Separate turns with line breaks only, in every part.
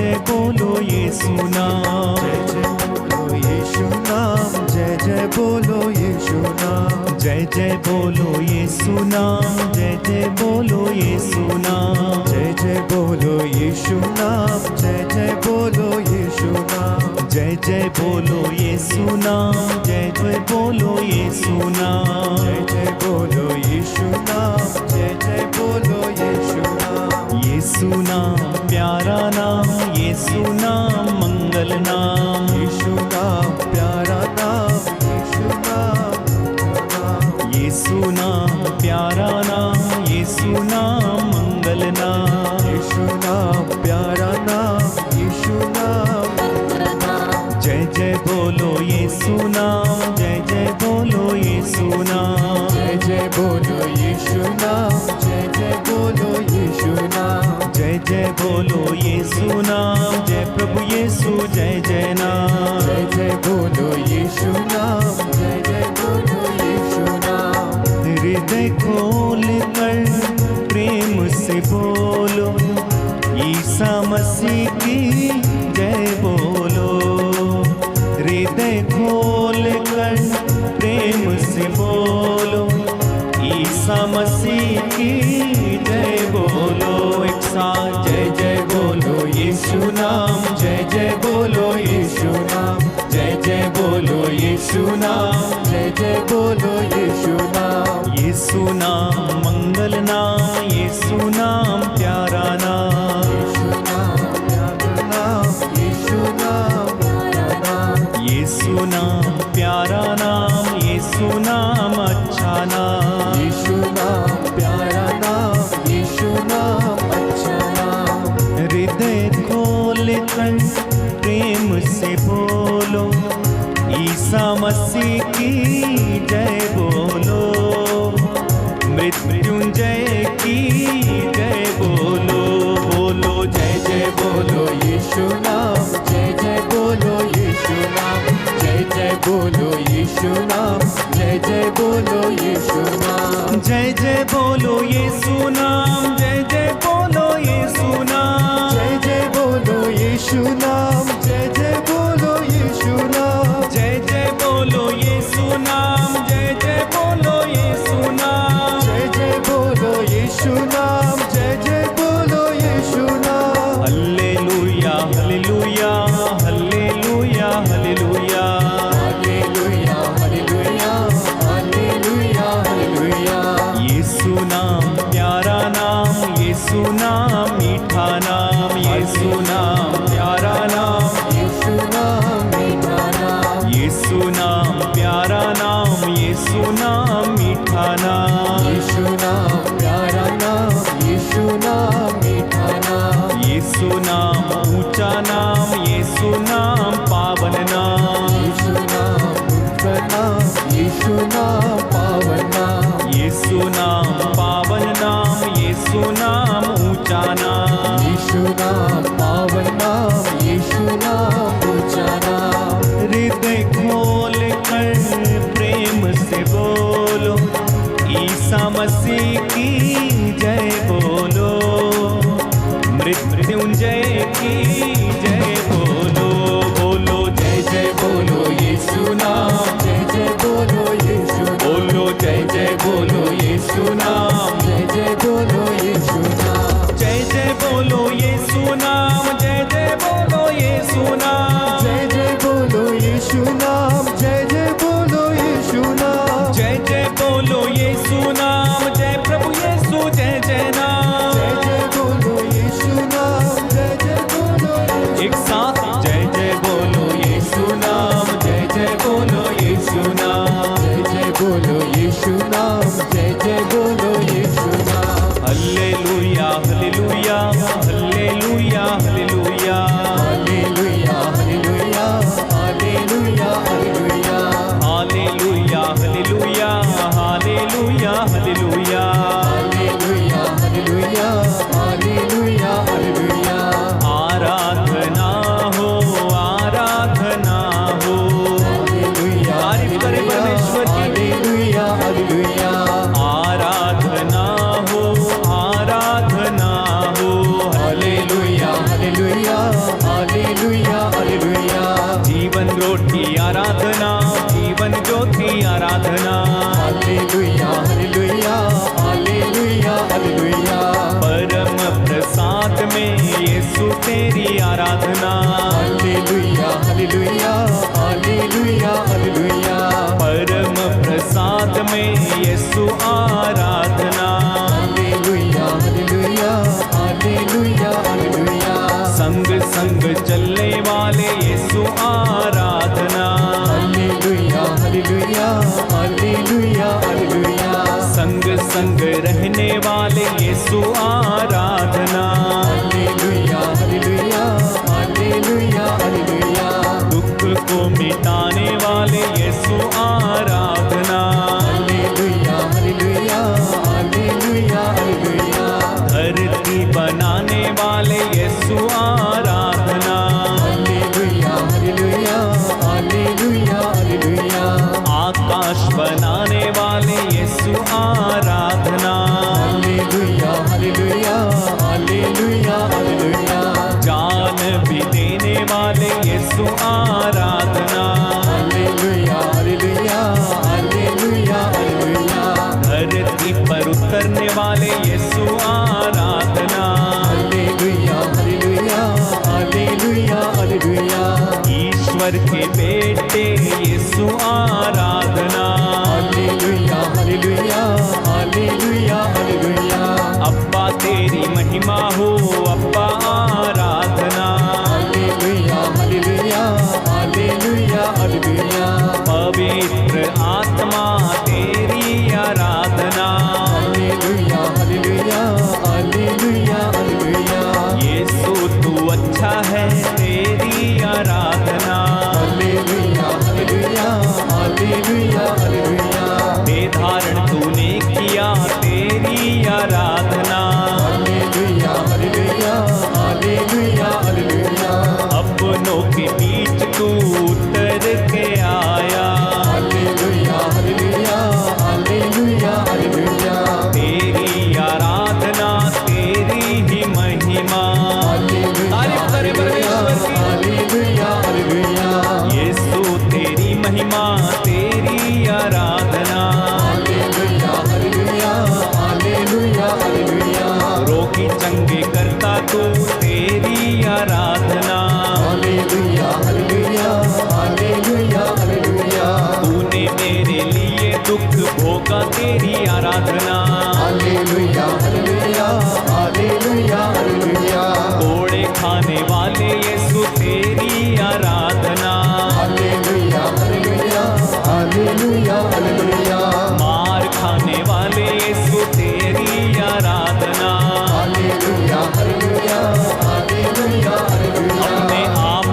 जय बोलो यीशु नाम,
जय जय बोलो यीशु नाम,
जय जय बोलो यीशु नाम, जय जय बोलो यीशु नाम,
जय जय बोलो यीशु नाम, जय जय बोलो यीशु नाम,
जय जय बोलो यीशु नाम, जय जय बोलो यीशु नाम,
जय जय बोलो यीशु नाम, जय जय बोलो यीशु नाम,
यीशु नाम प्यारा नाम, यीशु नाम मंगल नाम,
यीशु नाम प्यारा नाम, यीशु नाम,
यीशु नाम प्यारा नाम, यीशु नाम मंगल नाम,
यीशु नाम प्यारा नाम, यीशु नाम,
जय जय बोलो यीशु नाम, जय जय बोलो यीशु नाम,
जय जय बोलो यीशु नाम, जय जय बोलो यीशु नाम,
जय जय बोलो यीशु नाम, जय प्रभु यीशु जय जय नाम,
जय जय बोलो यीशु नाम, जय जय बोलो यीशु नाम,
हृदय खोल कर प्रेम से बोलो, ईसा मसीह की जय बोलो, हृदय खोल कर प्रेम से बोलो, ईसा मसीह की जय बोलो। एक साथ जय जय बोलो यीशु नाम, जय जय बोलो यीशु नाम, जय जय बोलो यीशु नाम,
जय जय बोलो यीशु नाम,
यीशु नाम मंगल नाम, यीशु नाम प्यारा नाम,
यीशु नाम प्यारा नाम, यीशु नाम प्यारा नाम,
यीशु नाम प्यारा नाम, यीशु नाम अच्छा नाम,
यीशु नाम प्यारा नाम, यीशु नाम अच्छा नाम,
हृदय खोल कर प्रेम से बोलो, ईसा मसीह की जय बोलो, मृत्युंजय की जय बोलो, बोलो जय जय बोलो
यीशु नाम, जय जय बोलो यीशु नाम, जय जय बोलो यीशु नाम, जय जय बोलो यीशु नाम,
जय जय बोलो यीशु नाम, जय जय बोलो यीशु नाम,
जय जय बोलो यीशु नाम, जय जय बोलो यीशु नाम,
जय जय बोलो यीशु नाम, जय जय बोलो यीशु नाम,
जय जय बोलो यीशु नाम, जय जय बोलो यीशु नाम,
हल्लेलुया हल्लेलुया हल्लेलुया हल्लेलुया,
हालेलुया हालेलुया हालेलुया हालेलुया,
यीशु नाम प्यारा नाम, यीशु नाम मीठा नाम, यीशु नाम प्यारा नाम,
यीशु नाम मीठा नाम,
यीशु नाम प्यारा नाम, यीशु नाम मीठा नाम,
यीशु नाम प्यारा नाम, यीशु नाम मीठा नाम,
यीशु नाम ऊंचा नाम, यीशु नाम पावन नाम,
यीशु नाम उनका नाम, यीशु नाम पावन नाम,
यीशु नाम पावन नाम, यीशु नाम ऊंचा नाम,
यीशु नाम पावन नाम, यीशु नाम ऊंचा नाम,
हृदय खोल कर प्रेम से बोलो, ईसा मसीह की जय बोलो, मृत्युंजय की जय बोलो, बोलो जय जय बोलो यीशु नाम,
जय जय बोलो यीशु नाम,
बोलो जय जय बोलो यीशु नाम,
जय जय बोलो यीशु नाम,
जय जय बोलो यीशु नाम, जय जय बोलो यीशु नाम,
जय जय बोलो यीशु नाम, जय जय बोलो यीशु नाम,
जय जय बोलो यीशु नाम, जय प्रभु यीशु जय जय नाम,
जय जय बोलो यीशु नाम, जय जय बोलो
एक साथ जय जय बोलो यीशु नाम, जय जय बोलो यीशु नाम,
जय जय बोलो यीशु नाम, जय जय बोलो यीशु नाम,
हल्लेलुया हल्लेलुया हल्लेलुया हल्लेलुया,
हालेलुया हालेलुया हालेलुया हालेलुया,
हालेलुया हालेलुया हालेलुया हालेलुया,
हालेलुया हालेलुया हालेलुया हालेलुया,
आराधना हो आराधना हो,
हालेलुया
तारीफ करें परमेश्वर की।
हालेलुया हालेलुया, हालेलुया हालेलुया हालेलुया हालेलुया
परम प्रसाद में यीशु तेरी आराधना,
हालेलुया हालेलुया हालेलुया हालेलुया
परम प्रसाद में यीशु आराधना,
हालेलुया हालेलुया हालेलुया हालेलुया
संग संग चलने वाले यीशु आराधना,
हालेलुया हालेलुया हालेलुया हालेलुया
संग संग रहने वाले यीशु आराधना,
हालेलुया हालेलुया हालेलुया हालेलुया
दुख को मिटाने वाले यीशु आराधना,
हालेलुया हालेलुया हालेलुया हालेलुया
धरती बनाने वाले यीशु आराधना,
हालेलुया हालेलुया हालेलुया हालेलुया
आकाश बनाने वाले यीशु आराधना,
हालेलुया हालेलुया हालेलुया हालेलुया
जान भी देने वाले यीशु आराधना,
हालेलुया हालेलुया हालेलुया हालेलुया
धरती पर उतरने वाले यीशु आराधना,
हालेलुया हालेलुया हालेलुया हालेलुया
ईश्वर के बेटे यीशु आराधना,
हालेलुया हालेलुया हालेलुया हालेलुया
अब्बा तेरी महिमा हो अब्बा आराधना,
हालेलुया हालेलुया हालेलुया हालेलुया
पवित्र आत्मा तेरी आराधना,
हालेलुया हालेलुया हालेलुया हालेलुया
यीशु तू अच्छा है तेरी आराधना,
हालेलुया हालेलुया हालेलुया हालेलुया
दे धारण तूने किया तेरी आराधना,
हालेलुया हालेलुया हालेलुया हालेलुया
अपनों के बीच तू उतर के आया,
हालेलुया हालेलुया हालेलुया हालेलुया
तेरी आराधना तेरी ही महिमा, तारीफ करे परमेश्वर की।
हालेलुया हालेलुया
यीशु तेरी महिमा तेरी आराधना,
हालेलुया हालेलुया हालेलुया हालेलुया
रोगी चंगे करता तू तेरी आराधना,
हालेलुया हालेलुया हालेलुया हालेलुया
तूने मेरे लिए दुख भोगा तेरी आराधना,
हालेलुया हालेलुया हालेलुया हालेलुया
कोड़े खाने वाले यीशु तेरी आराधना,
हालेलुया हालेलुया हालेलुया हालेलुया
मार खाने वाले यीशु तेरी आराधना,
हालेलुया हालेलुया हालेलुया हालेलुया
अपने आप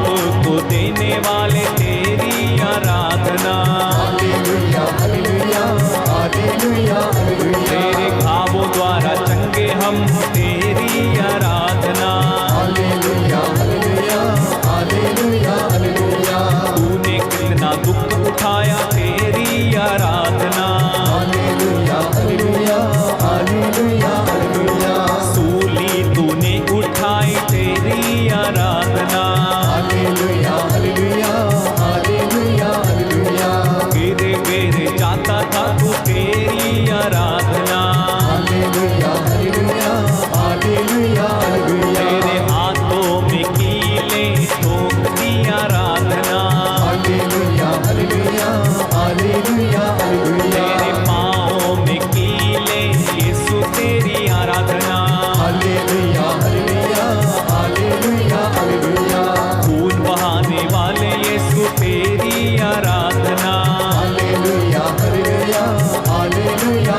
को देने वाले तेरी आराधना,
हालेलुया हालेलुया हालेलुया हालेलुया
तेरे घावों द्वारा चंगे हम तेरी आराधना,
हालेलुया हालेलुया हालेलुया हालेलुया
तूने कितना दुख उठाया तेरी आराधना,
हालेलुया हालेलुया हालेलुया हालेलुया
सूली तूने उठाई तेरी आराधना,
हालेलुया हालेलुया हालेलुया हालेलुया
गिर गिर जाता था तू तेरी आराधना,
हालेलुया हालेलुया हालेलुया हालेलुया
तेरे हाथों में कीले ठोक दी आराधना,
हालेलुया हालेलुया हालेलुया हालेलुया
तेरे पाँवों में कीले यीशु तेरी आराधना,
हालेलुया हालेलुया हालेलुया हालेलुया
खून बहाने वाले यीशु तेरी आराधना,
हालेलुया हालेलुया हालेलुया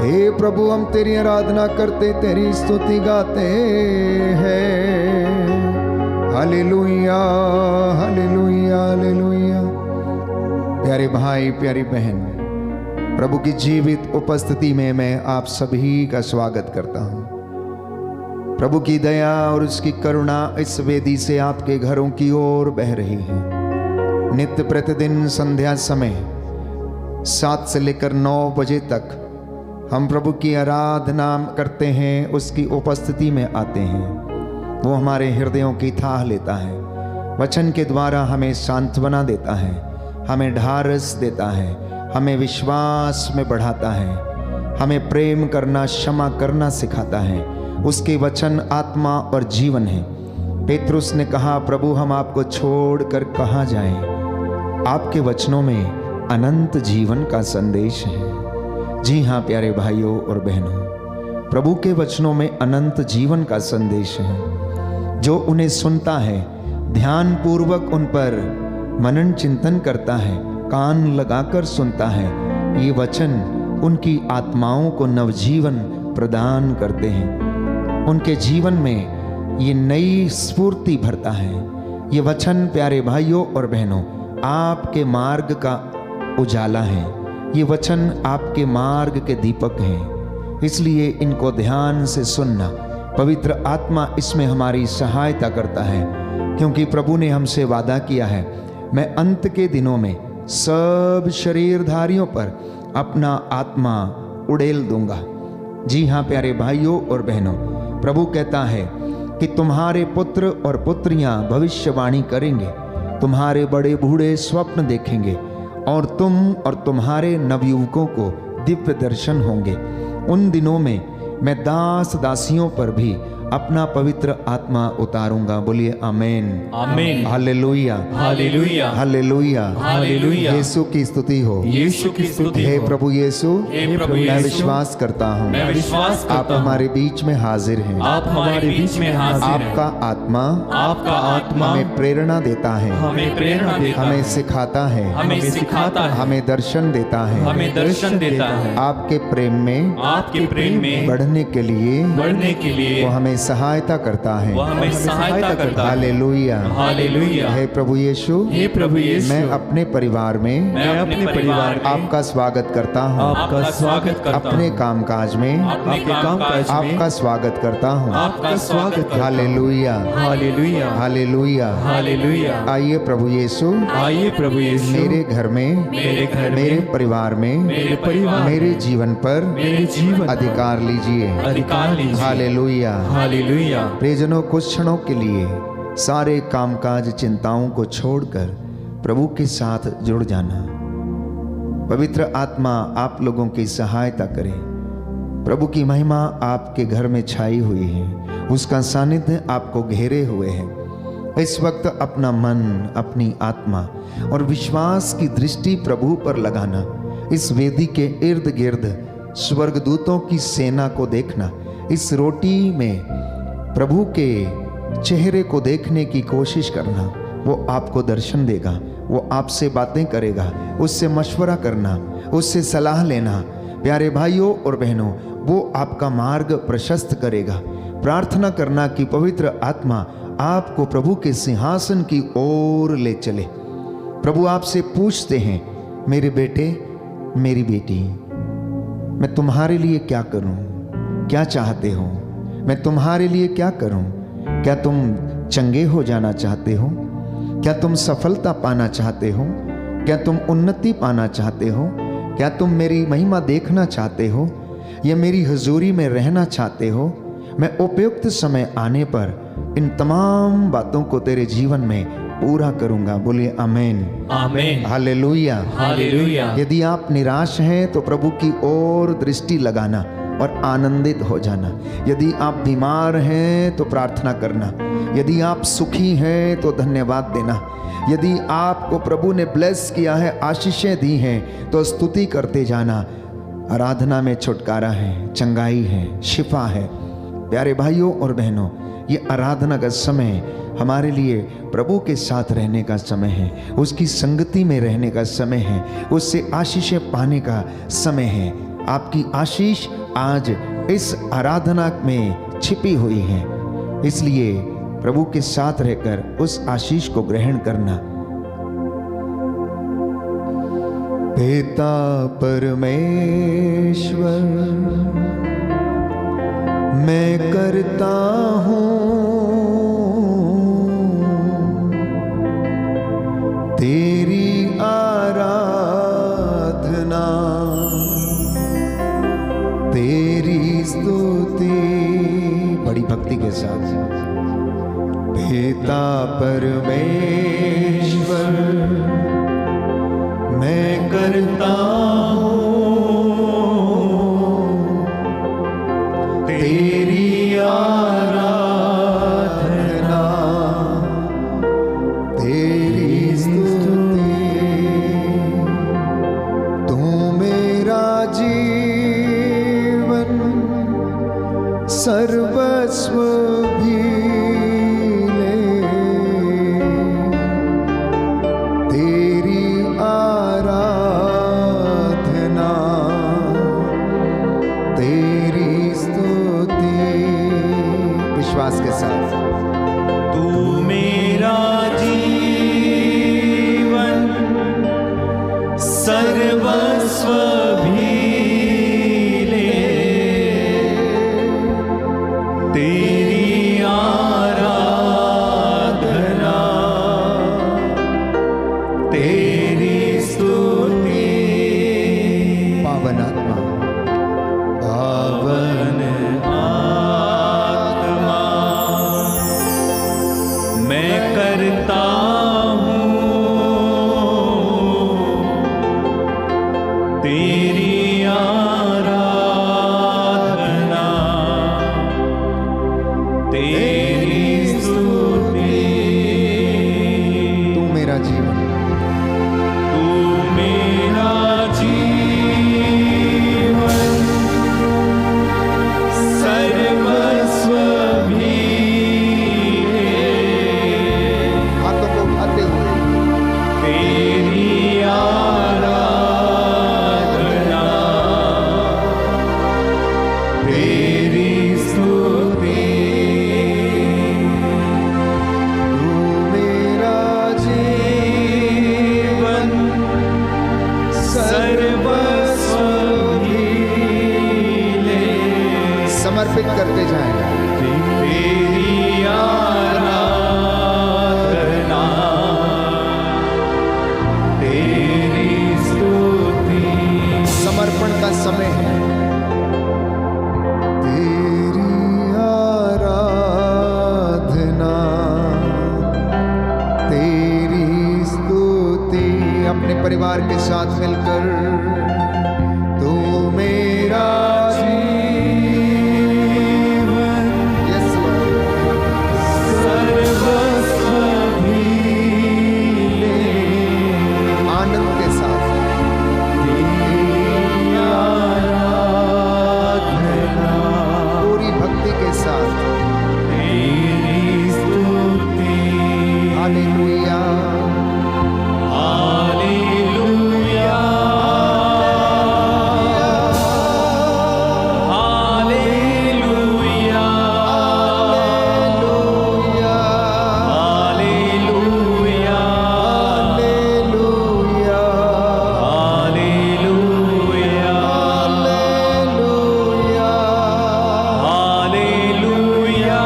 हे प्रभु हम तेरी आराधना करते, तेरी स्तुति गाते हैं। हालेलुया हालेलुया हालेलुया। प्यारे भाई प्यारी बहन, प्रभु की जीवित उपस्थिति में मैं आप सभी का स्वागत करता हूँ। प्रभु की दया और उसकी करुणा इस वेदी से आपके घरों की ओर बह रही है। नित्य प्रतिदिन संध्या समय 7 से लेकर 9 बजे तक हम प्रभु की आराधना करते हैं, उसकी उपस्थिति में आते हैं। वो हमारे हृदयों की थाह लेता है, वचन के द्वारा हमें सांत्वना देता है, हमें ढारस देता है, हमें विश्वास में बढ़ाता है, हमें प्रेम करना क्षमा करना सिखाता है। उसके वचन आत्मा और जीवन है। पेतरुस ने कहा, प्रभु हम आपको छोड़कर कहाँ जाएं? आपके वचनों में अनंत जीवन का संदेश है। जी हाँ प्यारे भाइयों और बहनों, प्रभु के वचनों में अनंत जीवन का संदेश है। जो उन्हें सुनता है, ध्यान पूर्वक उन पर मनन चिंतन करता है, कान लगाकर सुनता है, ये वचन उनकी आत्माओं को नवजीवन प्रदान करते हैं। उनके जीवन में ये नई स्फूर्ति भरता है। ये वचन प्यारे भाइयों और बहनों आपके मार्ग का उजाला है। ये वचन आपके मार्ग के दीपक हैं। इसलिए इनको ध्यान से सुनना, पवित्र आत्मा इसमें हमारी सहायता करता है, क्योंकि प्रभु ने हमसे वादा किया है, मैं अंत के दिनों में सब शरीरधारियों पर अपना आत्मा उड़ेल दूंगा। जी हाँ प्यारे भाइयों और बहनों, प्रभु कहता है कि तुम्हारे पुत्र और पुत्रियां भविष्यवाणी करेंगे, तुम्हारे बड़े बूढ़े स्वप्न देखेंगे, और तुम और तुम्हारे नवयुवकों को दिव्य दर्शन होंगे। उन दिनों में मैं दास दासियों पर भी अपना पवित्र आत्मा उतारूंगा। बोलिए आमीन
आमीन।
हालेलुया
हालेलुया
हालेलुया
हालेलुया।
यीशु की स्तुति हो,
यीशु की स्तुति
हे
हो।
प्रभु यीशु,
हे प्रभु
मैं
यीशु,
विश्वास करता हूँ
मैं विश्वास
आप
करता हूँ,
हमारे बीच में हाजिर हैं।
आप हमारे बीच में हाजिर हैं।
आपका आत्मा हमें प्रेरणा देता है,
हमें प्रेरणा देता
हमें
है,
सिखाता है,
हमें सिखाता है,
हमें दर्शन देता है,
हमें दर्शन देता है।
आपके प्रेम में
आपके प्रेम में
बढ़ने के लिए
बढ़ने के लिए
वो हमें सहायता करता है।
वो हमें सहायता करता है।
हालेलुया
हालेलुया।
हे प्रभु यीशु,
हे प्रभु यीशु,
मैं अपने परिवार में
मैं अपने परिवार में
आपका स्वागत करता हूँ,
आपका स्वागत करता हूँ,
अपने कामकाज में
अपने कामकाज में
आपका स्वागत करता हूँ।
आपका स्वागत करता हूँ।
हालेलुया
हालेलुया
हालेलुया
हालेलुया।
आइए प्रभु यीशु,
आइए प्रभु यीशु,
मेरे घर में,
मेरे घर में,
मेरे परिवार में,
मेरे परिवार,
मेरे जीवन पर
मेरे जीवन
अधिकार लीजिए।
अधिकार लीजिए।
Hallelujah
hallelujah.
प्रियजनों, कुछ क्षणों के लिए सारे कामकाज चिंताओं को छोड़कर प्रभु के साथ जुड़ जाना। पवित्र आत्मा आप लोगों की सहायता करे। प्रभु की महिमा आपके घर में छाई हुई है, उसका सानिध्य आपको घेरे हुए है। इस वक्त अपना मन, अपनी आत्मा और विश्वास की दृष्टि प्रभु पर लगाना। इस वेदी के इर्द गिर्द स्वर्गदूतों की सेना को देखना। इस रोटी में प्रभु के चेहरे को देखने की कोशिश करना। वो आपको दर्शन देगा, वो आपसे बातें करेगा, उससे मशवरा करना, उससे सलाह लेना। प्यारे भाइयों और बहनों, वो आपका मार्ग प्रशस्त करेगा। प्रार्थना करना कि पवित्र आत्मा आपको प्रभु के सिंहासन की ओर ले चले। प्रभु आपसे पूछते हैं, मेरे बेटे, मेरी बेटी, मैं तुम्हारे लिए क्या करूं? क्या चाहते हो? मैं तुम्हारे लिए क्या करूं? क्या तुम चंगे हो जाना चाहते हो? क्या तुम सफलता पाना चाहते हो? क्या तुम उन्नति पाना चाहते हो? क्या तुम मेरी महिमा देखना चाहते हो या मेरी हुजूरी में रहना चाहते हो? मैं उपयुक्त समय आने पर इन तमाम बातों को तेरे जीवन में पूरा करूंगा। बोलिए आमीन
आमीन।
हालेलुया
हालेलुया।
यदि आप निराश हैं तो प्रभु की ओर दृष्टि लगाना और आनंदित हो जाना। यदि आप बीमार हैं तो प्रार्थना करना। यदि आप सुखी हैं तो धन्यवाद देना। यदि आपको प्रभु ने ब्लेस किया है, आशीषें दी हैं, तो स्तुति करते जाना। आराधना में छुटकारा है, चंगाई है, शिफा है। प्यारे भाइयों और बहनों, ये आराधना का समय हमारे लिए प्रभु के साथ रहने का समय है, उसकी संगति में रहने का समय है, उससे आशीषें पाने का समय है। आपकी आशीष आज इस आराधना में छिपी हुई है, इसलिए प्रभु के साथ रहकर उस आशीष को ग्रहण करना। पिता परमेश्वर, मैं करता हूँ तेरी आराधना, तेरी स्तुति, बड़ी भक्ति के साथ। पिता परमेश्वर, मैं करता हूँ तेरी आराधना, तेरी स्तुति। तू मेरा जीवन सर्वस्व भी ले, तेरी आराधना, तेरी स्तुति। विश्वास के साथ।
तू मेरा जीवन सर्वस्व भी ले, तेरी आराधना, तेरी स्तुति।
पावन आत्मा,
पावन आत्मा, मैं करता हूँ तेरी आराधना, तेरी स्तुति।
तू मेरा जीवन,
तू मेरा जीवन सर्वस्व भी है,
हाथों को उठाते हुए
तेरी आराधना, तेरी स्तुति।
तू मेरा
जीवन सर्वस्व भी ले,
समर्पित करते जाएगा।
तेरी आराधना, तेरी स्तुति।
समर्पण का समय है। तेरी आराधना, तेरी स्तुति। अपने परिवार के साथ मिलकर तू मेरा जीवन, यस
सर्वस्व भी ले,
आनंद के साथ।
तेरी आराधना,
पूरी भक्ति के साथ।
तेरी स्तुति।
हालेलुया,
हालेलुया, हालेलुया,
हालेलुया,
हालेलुया,
हालेलुया,
hallelujah,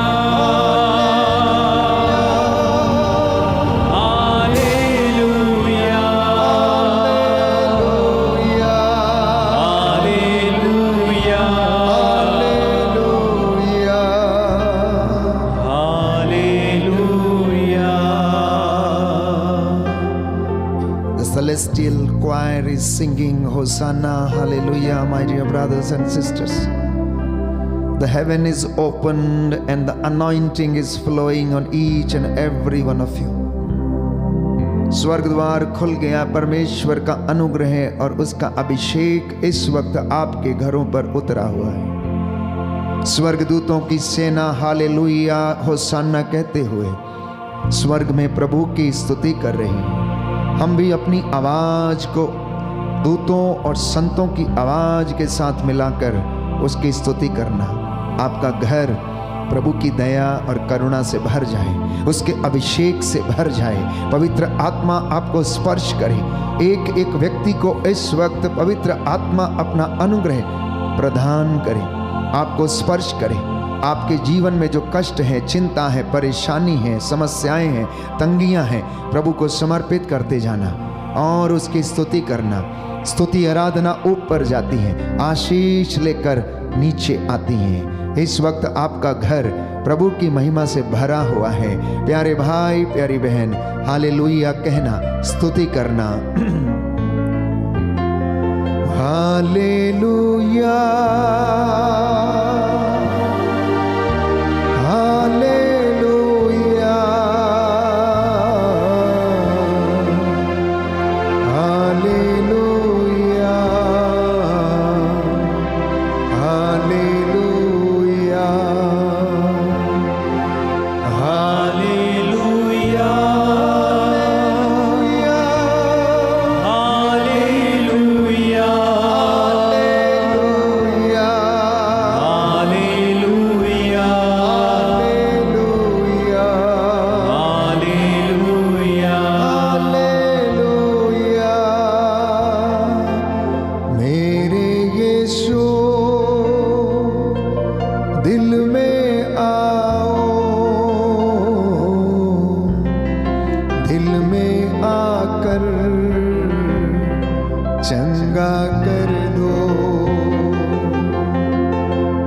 celestial choir is singing Hosanna, hallelujah, my dear brothers and sisters. The heaven is opened and the anointing is flowing on each and every one of you. स्वर्ग द्वार खुल गया, परमेश्वर का अनुग्रह और उसका अभिषेक इस वक्त आपके घरों पर उतरा हुआ है। स्वर्गदूतों की सेना हालेलुया होसाना कहते हुए स्वर्ग में प्रभु की स्तुति कर रही है। हम भी अपनी आवाज को दूतों और संतों की आवाज के साथ मिलाकर उसकी स्तुति करना। आपका घर प्रभु की दया और करुणा से भर जाए, उसके अभिषेक से भर जाए, पवित्र आत्मा आपको स्पर्श करे। एक एक व्यक्ति को इस वक्त पवित्र आत्मा अपना अनुग्रह प्रदान करे, आपको स्पर्श करे। आपके जीवन में जो कष्ट है, चिंता है, परेशानी है, समस्याएं हैं, तंगियां हैं, प्रभु को समर्पित करते जाना और उसकी स्तुति करना। स्तुति आराधना ऊपर जाती है, आशीष लेकर नीचे आती है। इस वक्त आपका घर प्रभु की महिमा से भरा हुआ है। प्यारे भाई, प्यारी बहन, हालेलुया कहना, स्तुति करना। हालेलुया, हालेलुया, हालेलुया, हालेलुया,
हालेलुया, हालेलुया, हालेलुया, हालेलुया,
हालेलुया। मेरे यीशु दिल में आओ, दिल में आकर चंगा कर दो।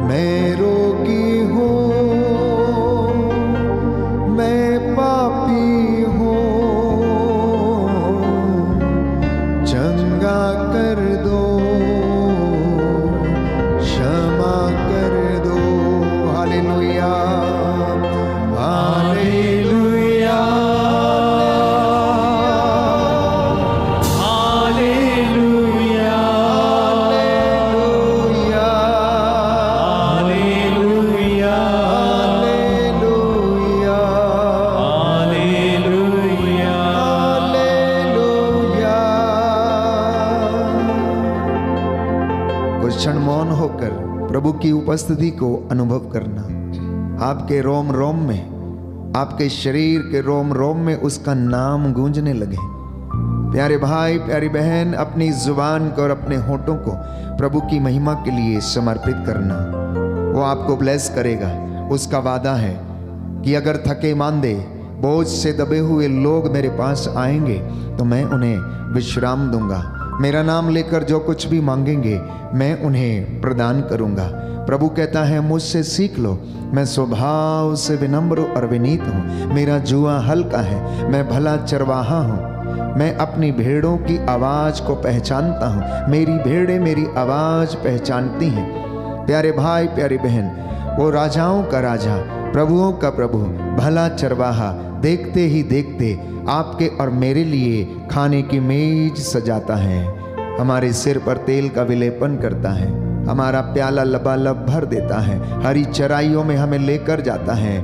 मैं रोगी हूँ, मैं पापी हूँ, चंगा कर दो, क्षमा कर दो। हालेलुया, हालेलुया,
हालेलुया,
हालेलुया,
हालेलुया,
हालेलुया,
हालेलुया।
हालेलुया। कुछ क्षण मौन होकर प्रभु की उपस्थिति को अनुभव करना। आपके रोम रोम में, आपके शरीर के रोम रोम में उसका नाम गूंजने लगे। प्यारे भाई, प्यारी बहन, अपनी जुबान को और अपने होठों को प्रभु की महिमा के लिए समर्पित करना। वो आपको ब्लेस करेगा। उसका वादा है कि अगर थके मांदे, बोझ से दबे हुए लोग मेरे पास आएंगे तो मैं उन्हें विश्राम दूंगा। मेरा नाम लेकर जो कुछ भी मांगेंगे मैं उन्हें प्रदान करूंगा। प्रभु कहता है, मुझसे सीख लो, मैं स्वभाव से विनम्र और विनीत हूँ। मेरा जुआ हल्का है, मैं भला चरवाहा हूँ। मैं अपनी भेड़ों की आवाज़ को पहचानता हूँ। मेरी भेड़ें मेरी आवाज़ पहचानती हैं। प्यारे भाई, प्यारी बहन, वो राजाओं का राजा, प्रभुओं का प्रभु, भला चरवाहा देखते ही देखते आपके और मेरे लिए खाने की मेज सजाता है, हमारे सिर पर तेल का विलेपन करता है, हमारा प्याला लबालब भर देता है, हरी चराइयों में हमें लेकर जाता है।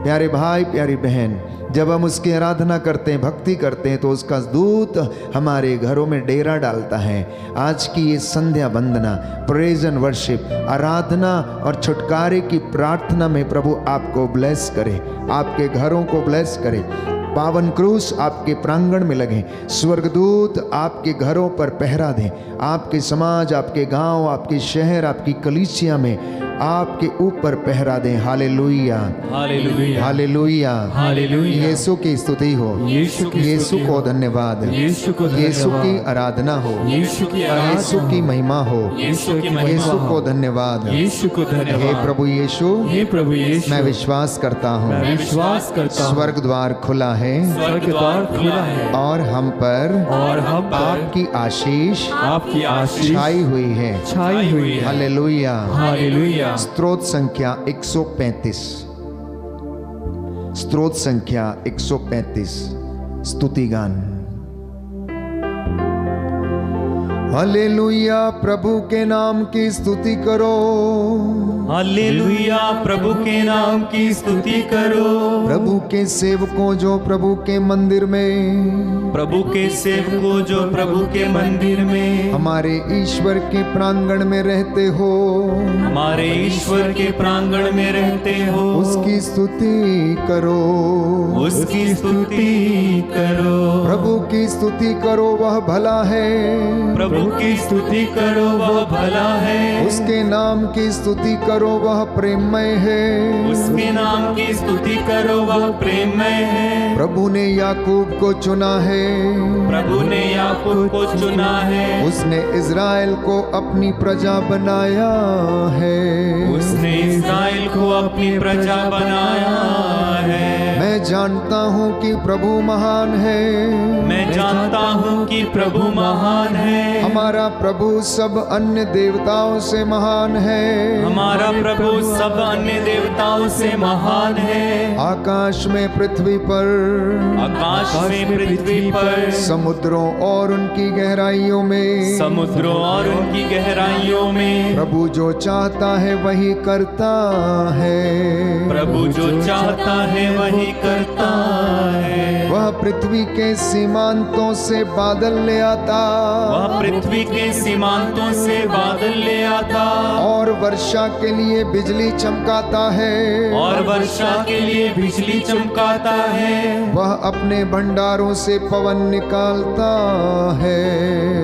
प्यारे भाई, प्यारी बहन, जब हम उसकी आराधना करते हैं, भक्ति करते हैं, तो उसका दूत हमारे घरों में डेरा डालता है। आज की ये संध्या वंदना, प्रेज एंड वर्शिप, आराधना और छुटकारे की प्रार्थना में प्रभु आपको ब्लेस करे, आपके घरों को ब्लेस करे। पावन क्रूस आपके प्रांगण में लगे, स्वर्गदूत आपके घरों पर पहरा दें, आपके समाज, आपके गांव, आपके शहर, आपकी कलीसिया में आपके ऊपर पहरा दें। हालेलुया,
हालेलुया,
हालेलुया,
हालेलुया।
यीशु की स्तुति हो, यीशु को धन्यवाद,
यीशु को धन्यवाद,
यीशु की आराधना हो,
यीशु की आराधना,
यीशु की महिमा हो,
यीशु की महिमा
यीशु
हो,
को धन्यवाद,
यीशु को
हे
धन्यवाद।
प्रभु यीशु,
हे प्रभु यीशु,
मैं विश्वास करता हूँ
मैं विश्वास करता हूँ,
स्वर्ग द्वार खुला है
स्वर्ग द्वार खुला है
और हम पर आपकी आशीष
आपकी आशीष
छाई हुई है।
छाई हुई है।
हालेलुया।
हालेलुया।
स्तोत्र संख्या 135, स्तोत्र संख्या 135, स्तुति गान। हालेलुया, प्रभु के नाम की स्तुति करो।
हालेलुया, प्रभु के नाम की स्तुति करो।
प्रभु के सेवकों जो प्रभु के मंदिर में,
प्रभु के सेवकों जो प्रभु के मंदिर में,
हमारे ईश्वर के प्रांगण में रहते हो,
हमारे ईश्वर के प्रांगण में रहते हो,
उसकी स्तुति करो,
उसकी स्तुति करो।
प्रभु की स्तुति करो, वह भला है।
प्रभु की स्तुति करो, वह भला है।
उसके नाम की स्तुति करो, वह प्रेममय है।
उसके नाम की स्तुति करो, वह प्रेममय है।
प्रभु ने याकूब को चुना है,
प्रभु ने याकूब को चुना है।
उसने इज़राइल को अपनी प्रजा बनाया है,
उसने इस्राएल को अपनी प्रजा बनाया है।
मैं जानता हूँ कि प्रभु महान है,
मैं जानता हूँ कि प्रभु महान है।
हमारा प्रभु सब अन्य देवताओं से महान है,
हमारा प्रभु सब अन्य देवताओं से महान है।
आकाश में पृथ्वी पर,
आकाश में पृथ्वी पर,
समुद्रों और उनकी गहराइयों में,
समुद्रों और उनकी गहराइयों में,
प्रभु जो चाहता है वही करता है,
प्रभु जो चाहता है वही करता है।
वह पृथ्वी के सीमांतों से बादल ले आता,
वह पृथ्वी के सीमांतों से बादल ले आता,
और वर्षा के लिए बिजली चमकाता है,
और वर्षा के लिए बिजली चमकाता है।
वह अपने भंडारों से पवन निकालता है,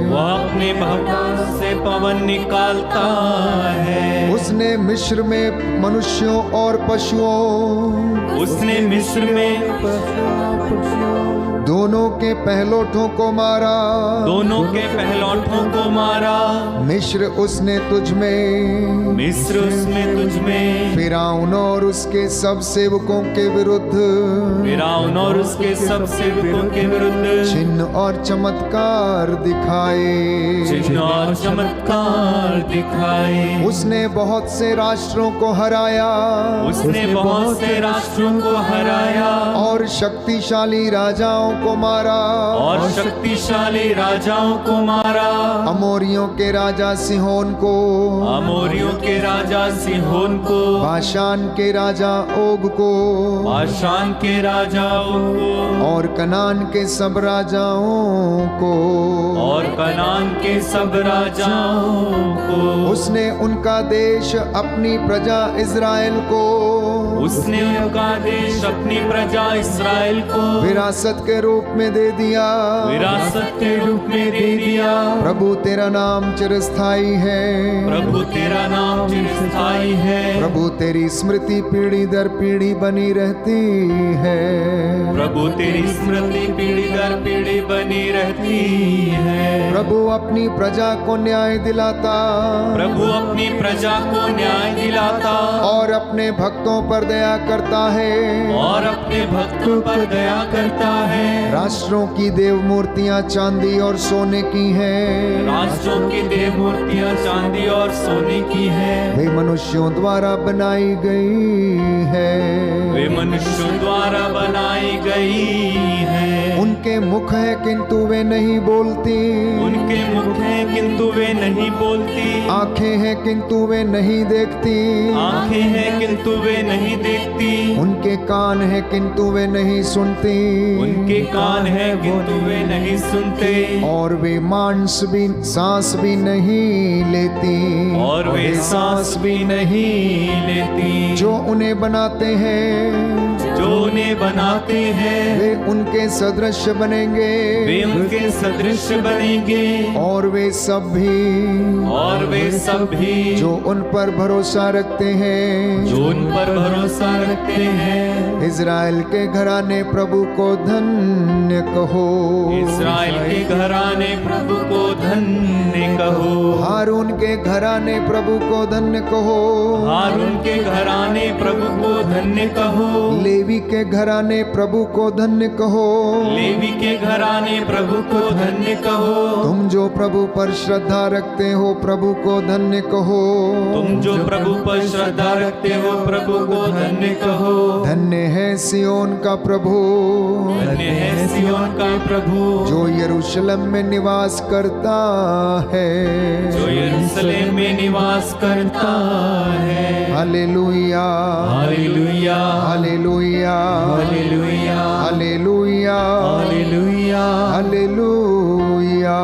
वह अपने भवन से पवन निकालता है।
उसने मिस्र में मनुष्यों और पशुओं,
उसने मिस्र में
दोनों के पहलोठों को मारा,
दोनों के पहलौठों को मारा।
मिस्र उसने तुझ में,
मिस्र उसमें तुझ में,
फिरौन और उसके सब सेवकों के विरुद्ध,
फिरौन और उसके सब सेवकों के विरुद्ध
चिन्ह और चमत्कार दिखाए,
चिन्ह और चमत्कार दिखाए।
उसने बहुत से राष्ट्रों को हराया,
उसने बहुत से राष्ट्रों को हराया,
और शक्तिशाली राजाओं को मारा,
और शक्तिशाली राजाओं को मारा।
अमोरियों के राजा सिहोन को,
अमोरियों के राजा सिहोन को,
बाशान के राजा ओग को,
बाशान के राजाओं को,
और कनान के सब राजाओं को,
और कनान के सब राजाओं को।
उसने उनका देश अपनी प्रजा इज़राइल को,
उसने उनका देश अपनी प्रजा इस्राएल को
विरासत के रूप में दे दिया,
विरासत के रूप में दे दिया।
प्रभु तेरा नाम चिरस्थाई है,
प्रभु तेरा नाम चिरस्थाई है।
प्रभु तेरी स्मृति पीढ़ी दर पीढ़ी बनी रहती है,
प्रभु तेरी स्मृति पीढ़ी दर पीढ़ी बनी रहती है।
प्रभु अपनी प्रजा को न्याय दिलाता,
प्रभु अपनी प्रजा को न्याय दिलाता,
और अपने भक्तों पर दया करता है,
और अपने भक्तों पर दया करता है।
राष्ट्रों की देव मूर्तियां चांदी और सोने की हैं,
राष्ट्रों की देव मूर्तियां चांदी और सोने की है।
वे मनुष्यों द्वारा बनाई गई है,
वे मनुष्यों द्वारा बनाई गई है।
उनके मुख है किंतु वे नहीं बोलती,
उनके मुख हैं किंतु वे नहीं बोलती,
आंखें हैं किंतु वे नहीं देखती,
आंखें हैं किंतु वे नहीं देखती,
उनके कान हैं किंतु वे नहीं सुनती,
उनके कान हैं किंतु वे नहीं सुनते,
और वे सांस भी नहीं लेती,
और वे सांस भी नहीं लेती।
जो उन्हें बनाते हैं,
जो उन्हें बनाते हैं,
वे उनके सदृश बनेंगे,
वे उनके सदृश बनेंगे,
और वे सब भी,
और वे सब भी
जो उन पर भरोसा रखते हैं,
जो उन पर भरोसा रखते हैं।
इज़राइल के घराने प्रभु को धन्य कहो,
इस्राएल के घराने प्रभु को धन्य कहो,
हारून के घराने प्रभु को धन्य कहो,
हारून के घराने प्रभु को धन्य कहो,
लेवी लेवी के घराने प्रभु को धन्य कहो।
लेवी के घराने प्रभु को धन्य कहो।
तुम जो प्रभु पर श्रद्धा रखते हो प्रभु को धन्य कहो।
तुम जो प्रभु पर श्रद्धा रखते हो प्रभु को धन्य कहो।
धन्य है सियोन का प्रभु,
धन्य है सिय्योन का प्रभु,
जो यरूशलेम में निवास करता है,
जो यरूशलेम में निवास करता है।
हालेलुया
हालेलुया
हालेलुया
हालेलुया
हालेलुया
हालेलुया
हालेलुया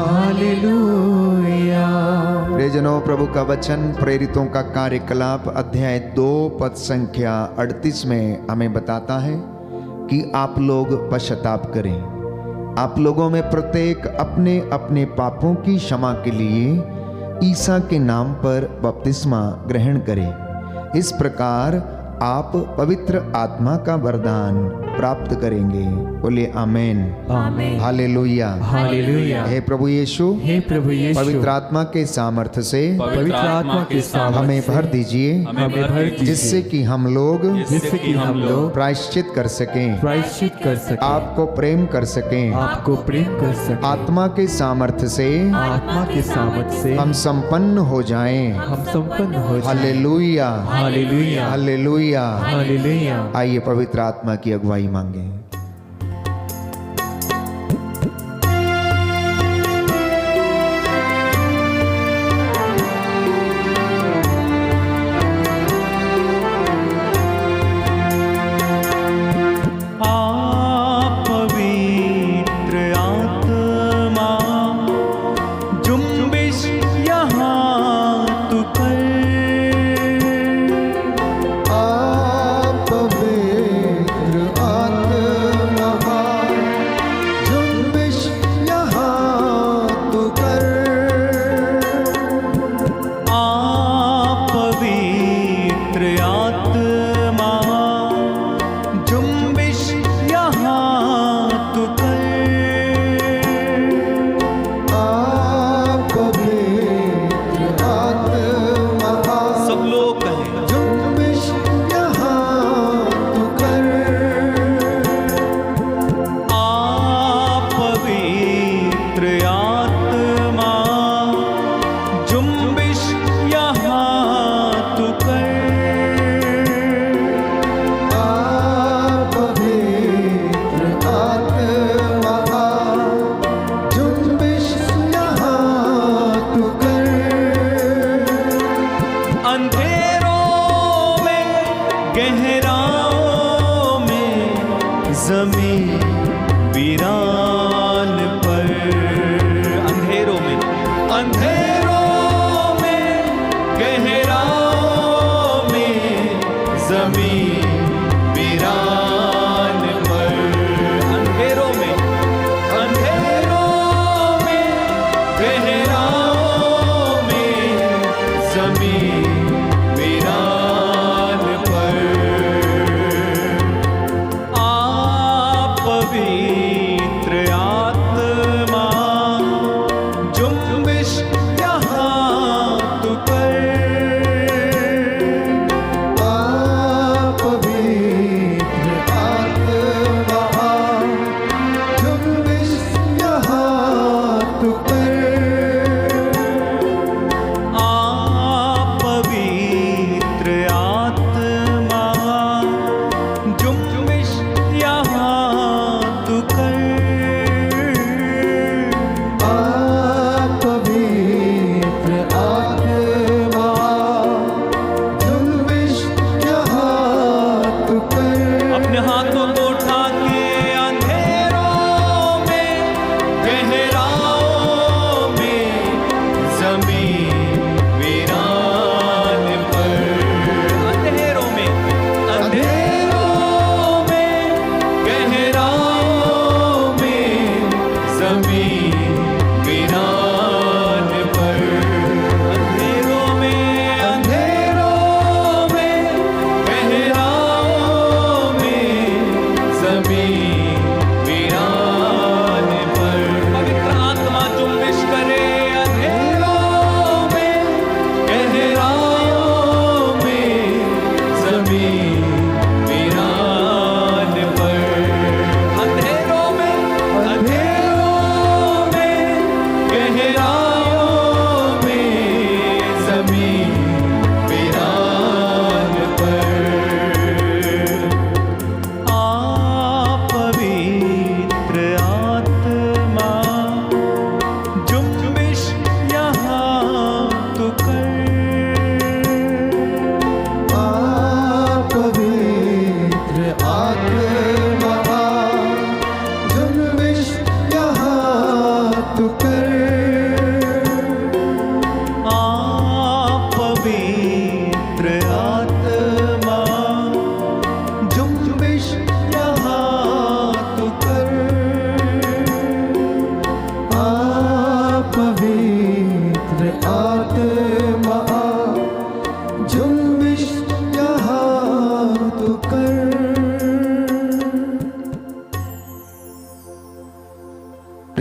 हालेलुया।
प्रियजनों, प्रभु का वचन प्रेरितों का कार्यकलाप अध्याय 2 पद संख्या 38 में हमें बताता है कि आप लोग पश्चाताप करें। आप लोगों में प्रत्येक अपने अपने पापों की क्षमा के लिए ईसा के नाम पर बपतिस्मा ग्रहण करें। इस प्रकार आप पवित्र आत्मा का वरदान प्राप्त करेंगे। बोले आमेन
आमेन
हालेलुया
हालेलुया।
हे प्रभु यीशु,
हे प्रभु यीशु,
पवित्र आत्मा के सामर्थ्य से
पवित्र आत्मा के सामर्थ्य
हमें
से
भर दीजिए,
हमें भर दीजिए,
जिससे कि हम लोग
जिससे कि हम लोग
प्रायश्चित कर सकें,
प्रायश्चित कर सकें,
आपको प्रेम कर सकें।
आपको प्रेम कर सकें।
आत्मा के सामर्थ्य से
आत्मा के सामर्थ्य से
हम संपन्न हो जाएं।
हम संपन्न हो जाएं।
हालेलुया
हालेलुया
हालेलुया।
हालेलुया।
आइए पवित्र आत्मा की अगुवाई मांगे।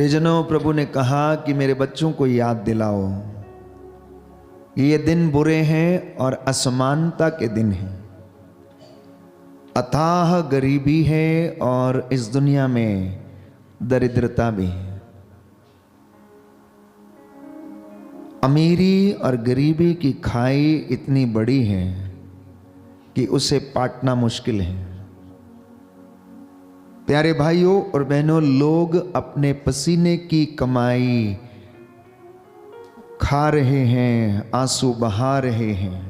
प्रियजनों, प्रभु ने कहा कि मेरे बच्चों को याद दिलाओ, ये दिन बुरे हैं और असमानता के दिन हैं, अथाह गरीबी है और इस दुनिया में दरिद्रता भी है। अमीरी और गरीबी की खाई इतनी बड़ी है कि उसे पाटना मुश्किल है। प्यारे भाइयों और बहनों, लोग अपने पसीने की कमाई खा रहे हैं, आंसू बहा रहे हैं।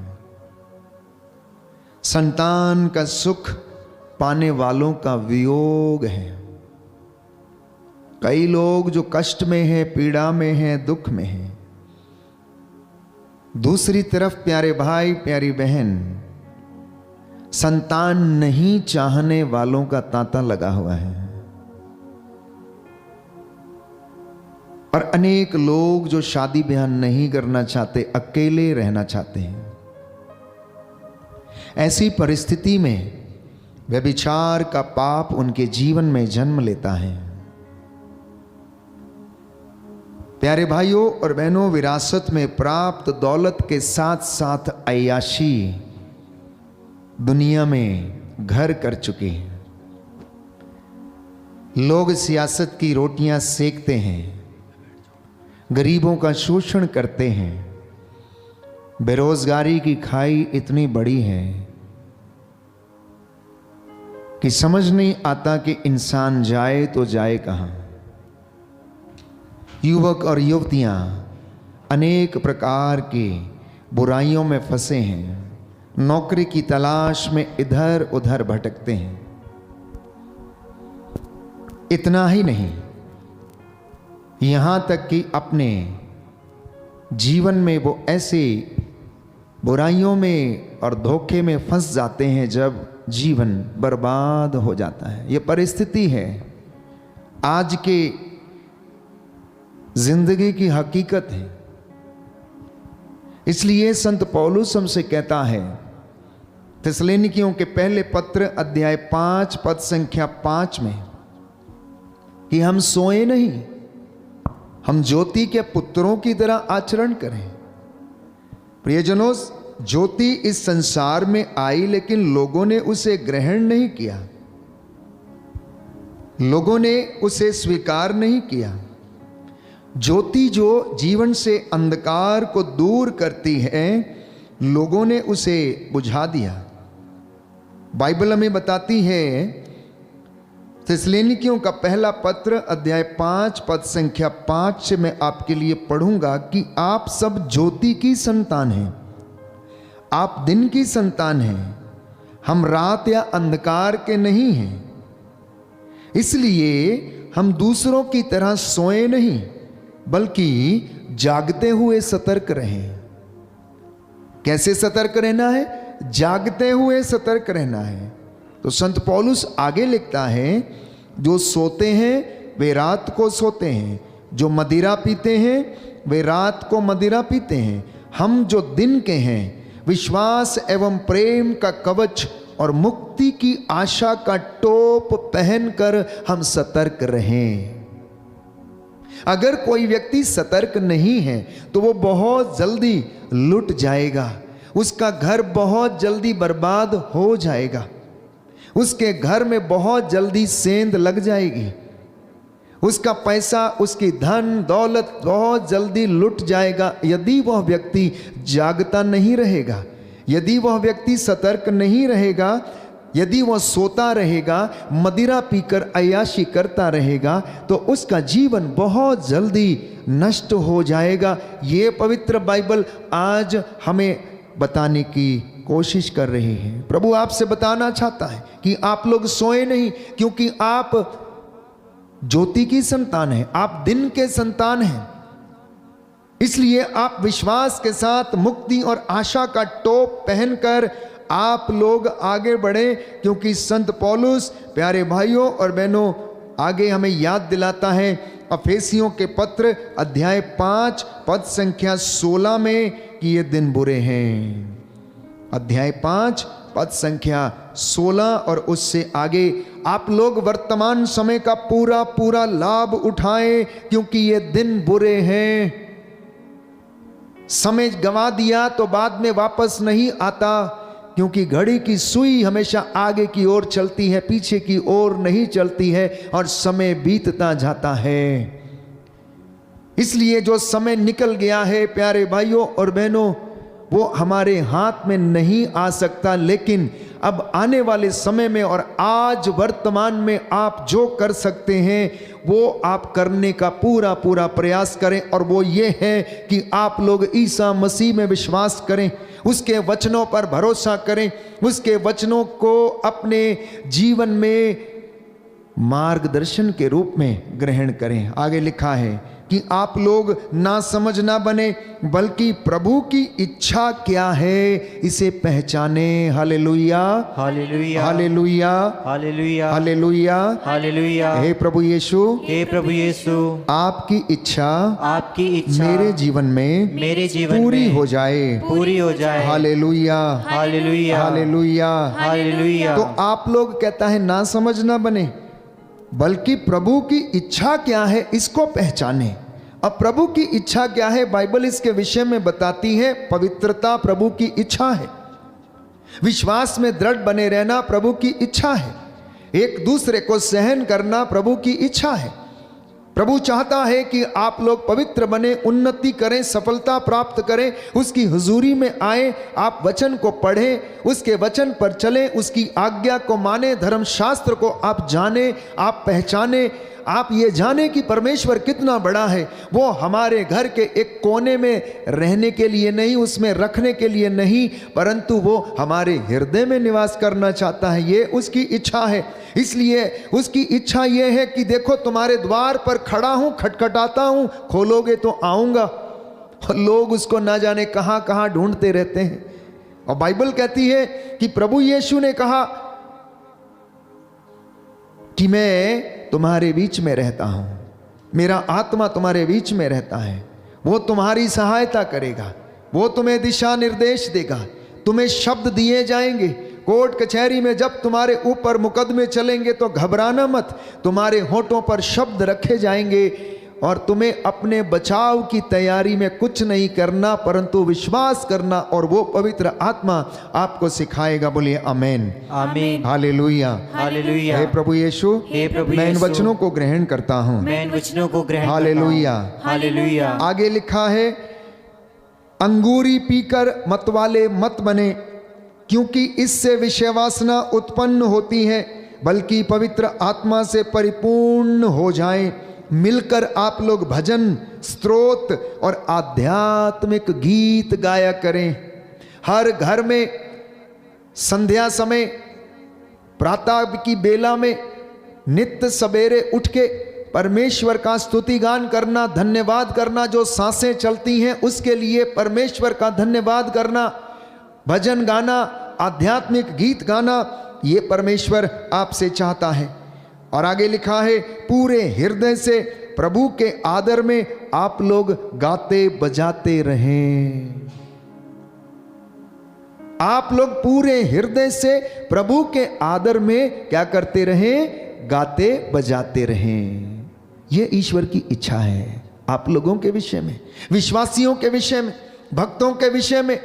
संतान का सुख पाने वालों का वियोग है। कई लोग जो कष्ट में हैं, पीड़ा में हैं, दुख में हैं। दूसरी तरफ प्यारे भाई, प्यारी बहन, संतान नहीं चाहने वालों का तांता लगा हुआ है। और अनेक लोग जो शादी ब्याह नहीं करना चाहते, अकेले रहना चाहते हैं। ऐसी परिस्थिति में व्यभिचार का पाप उनके जीवन में जन्म लेता है। प्यारे भाइयों और बहनों, विरासत में प्राप्त दौलत के साथ साथ अय्याशी दुनिया में घर कर चुके हैं। लोग सियासत की रोटियां सेकते हैं, गरीबों का शोषण करते हैं। बेरोजगारी की खाई इतनी बड़ी है कि समझ नहीं आता कि इंसान जाए तो जाए कहां। युवक और युवतियां अनेक प्रकार की बुराइयों में फंसे हैं, नौकरी की तलाश में इधर उधर भटकते हैं। इतना ही नहीं, यहां तक कि अपने जीवन में वो ऐसे बुराइयों में और धोखे में फंस जाते हैं जब जीवन बर्बाद हो जाता है। ये परिस्थिति है, आज के जिंदगी की हकीकत है। इसलिए संत पौलुस हमसे कहता है थिस्सलुनीकियों के पहले पत्र अध्याय 5 पद संख्या 5 में कि हम सोए नहीं, हम ज्योति के पुत्रों की तरह आचरण करें। प्रियजनों, ज्योति इस संसार में आई, लेकिन लोगों ने उसे ग्रहण नहीं किया, लोगों ने उसे स्वीकार नहीं किया। ज्योति जो जीवन से अंधकार को दूर करती है, लोगों ने उसे बुझा दिया। बाइबल हमें बताती है, थिस्सलुनीकियों का पहला पत्र अध्याय 5 पद संख्या 5 से मैं आपके लिए पढ़ूंगा कि आप सब ज्योति की संतान हैं, आप दिन की संतान हैं, हम रात या अंधकार के नहीं हैं। इसलिए हम दूसरों की तरह सोए नहीं, बल्कि जागते हुए सतर्क रहें। कैसे सतर्क रहना है? जागते हुए सतर्क रहना है। तो संत पौलुस आगे लिखता है, जो सोते हैं वे रात को सोते हैं, जो मदिरा पीते हैं वे रात को मदिरा पीते हैं। हम जो दिन के हैं, विश्वास एवं प्रेम का कवच और मुक्ति की आशा का टोप पहनकर हम सतर्क रहें। अगर कोई व्यक्ति सतर्क नहीं है तो वो बहुत जल्दी लुट जाएगा, उसका घर बहुत जल्दी बर्बाद हो जाएगा, उसके घर में बहुत जल्दी सेंध लग जाएगी, उसका पैसा, उसकी धन दौलत बहुत जल्दी लुट जाएगा यदि वह व्यक्ति जागता नहीं रहेगा, यदि वह व्यक्ति सतर्क नहीं रहेगा, यदि वह सोता रहेगा, मदिरा पीकर अय्याशी करता रहेगा, तो उसका जीवन बहुत जल्दी नष्ट हो जाएगा। ये पवित्र बाइबल आज हमें बताने की कोशिश कर रही है। प्रभु आपसे बताना चाहता है कि आप लोग सोए नहीं, क्योंकि आप ज्योति की संतान हैं, आप दिन के संतान हैं। इसलिए आप विश्वास के साथ मुक्ति और आशा का टोप पहनकर आप लोग आगे बढ़े, क्योंकि संत पौलुस प्यारे भाइयों और बहनों आगे हमें याद दिलाता है अफेसियों के पत्र अध्याय 5 पद संख्या 16 में कि ये दिन बुरे हैं। अध्याय 5 पद संख्या 16 और उससे आगे आप लोग वर्तमान समय का पूरा पूरा लाभ उठाएं, क्योंकि ये दिन बुरे हैं। समय गंवा दिया तो बाद में वापस नहीं आता, क्योंकि घड़ी की सुई हमेशा आगे की ओर चलती है, पीछे की ओर नहीं चलती है, और समय बीतता जाता है। इसलिए जो समय निकल गया है प्यारे भाइयों और बहनों, वो हमारे हाथ में नहीं आ सकता, लेकिन अब आने वाले समय में और आज वर्तमान में आप जो कर सकते हैं वो आप करने का पूरा पूरा प्रयास करें, और वो ये है कि आप लोग ईसा मसीह में विश्वास करें, उसके वचनों पर भरोसा करें, उसके वचनों को अपने जीवन में मार्गदर्शन के रूप में ग्रहण करें। आगे लिखा है कि आप लोग ना समझ ना बने, बल्कि प्रभु की इच्छा क्या है इसे पहचाने। हालेलुया,
हालेलुया,
हालेलुया,
हालेलुया,
हालेलुया,
हालेलुया।
हे प्रभु यीशु,
हे प्रभु यीशु,
आपकी इच्छा
मेरे
जीवन में पूरी हो जाए,
पूरी हो जाए।
हालेलुया,
हालेलुया,
हालेलुया,
हालेलुया।
तो आप लोग कहता है ना समझ ना बने, बल्कि प्रभु की इच्छा क्या है इसको पहचाने। अब प्रभु की इच्छा क्या है, बाइबल इसके विषय में बताती है, पवित्रता प्रभु की इच्छा है, विश्वास में दृढ़ बने रहना प्रभु की इच्छा है, एक दूसरे को सहन करना प्रभु की इच्छा है। प्रभु चाहता है कि आप लोग पवित्र बने, उन्नति करें, सफलता प्राप्त करें, उसकी हुजूरी में आए, आप वचन को पढ़ें, उसके वचन पर चलें, उसकी आज्ञा को माने, धर्मशास्त्र को आप जाने, आप पहचाने, आप ये जाने कि परमेश्वर कितना बड़ा है। वो हमारे घर के एक कोने में रहने के लिए नहीं, उसमें रखने के लिए नहीं, परंतु वो हमारे हृदय में निवास करना चाहता है, ये उसकी इच्छा है। इसलिए उसकी इच्छा ये है कि देखो तुम्हारे द्वार पर खड़ा हूं, खटखटाता हूं, खोलोगे तो आऊंगा। और लोग उसको ना जाने कहां कहां ढूंढते रहते हैं। और बाइबल कहती है कि प्रभु यीशु ने कहा कि मैं तुम्हारे बीच में रहता हूं, मेरा आत्मा तुम्हारे बीच में रहता है, वो तुम्हारी सहायता करेगा, वो तुम्हें दिशा निर्देश देगा, तुम्हें शब्द दिए जाएंगे। कोर्ट कचहरी में जब तुम्हारे ऊपर मुकदमे चलेंगे तो घबराना मत, तुम्हारे होठों पर शब्द रखे जाएंगे, और तुम्हें अपने बचाव की तैयारी में कुछ नहीं करना, परंतु विश्वास करना, और वो पवित्र आत्मा आपको सिखाएगा। बोलिए आमेन,
आमीन,
हालेलुया,
हालेलुया।
हे प्रभु यीशु,
हे प्रभु
मैं इन
यीशु,
वचनों को ग्रहण करता हूँ।
मैं इन वचनों को ग्रहण
हालेलुया,
करता हूं। हालेलुया।
आगे लिखा है, अंगूरी पीकर मतवाले मत बने, क्योंकि इससे विषय वासना उत्पन्न होती है, बल्कि पवित्र आत्मा से परिपूर्ण हो जाएं। मिलकर आप लोग भजन, स्तोत्र और आध्यात्मिक गीत गाया करें। हर घर में संध्या समय, प्रातः की बेला में नित्य सवेरे उठ के परमेश्वर का स्तुति गान करना, धन्यवाद करना, जो सांसें चलती हैं उसके लिए परमेश्वर का धन्यवाद करना, भजन गाना, आध्यात्मिक गीत गाना, ये परमेश्वर आपसे चाहता है। और आगे लिखा है, पूरे हृदय से प्रभु के आदर में आप लोग गाते बजाते रहें। आप लोग पूरे हृदय से प्रभु के आदर में क्या करते रहें? गाते बजाते रहें। यह ईश्वर की इच्छा है आप लोगों के विषय में, विश्वासियों के विषय में, भक्तों के विषय में,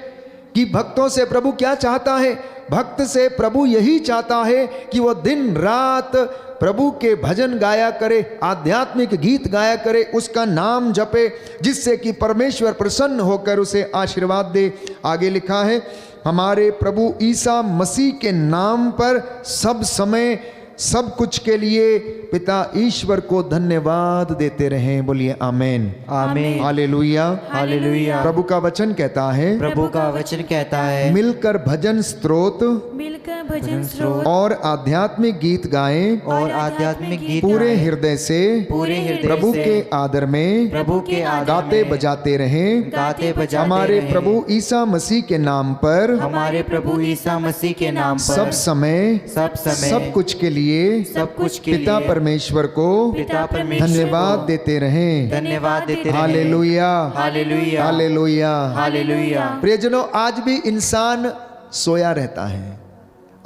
कि भक्तों से प्रभु क्या चाहता है? भक्त से प्रभु यही चाहता है कि वो दिन रात प्रभु के भजन गाया करे, आध्यात्मिक गीत गाया करे, उसका नाम जपे, जिससे कि परमेश्वर प्रसन्न होकर उसे आशीर्वाद दे। आगे लिखा है, हमारे प्रभु ईसा मसीह के नाम पर सब समय सब कुछ के लिए पिता ईश्वर को धन्यवाद देते रहें। बोलिए आमेन,
आमीन,
हालेलुया,
हालेलुया।
प्रभु का वचन कहता है,
प्रभु का वचन कहता है,
मिलकर भजन स्तोत्र
मिलकर भजन स्रोत
और आध्यात्मिक गीत गाएं,
और आध्यात्मिक गीत
पूरे
गाएं,
हृदय से
पूरे हृदय
प्रभु
से
के आदर में
प्रभु के आदर
गाते
में
बजाते रहें।
गाते बजाते
हमारे
रहें।
प्रभु ईसा मसीह के नाम पर
हमारे प्रभु ईसा मसीह के नाम पर
सब समय सब कुछ के लिए
सब कुछ के
पिता
लिए
परमेश्वर को
पिता परमेश्वर
धन्यवाद
को
देते रहें।
धन्यवाद देते रहें।
हालेलुया,
हालेलुया,
हालेलुया।
हालेलुया।
प्रियजनों, आज भी इंसान सोया रहता है,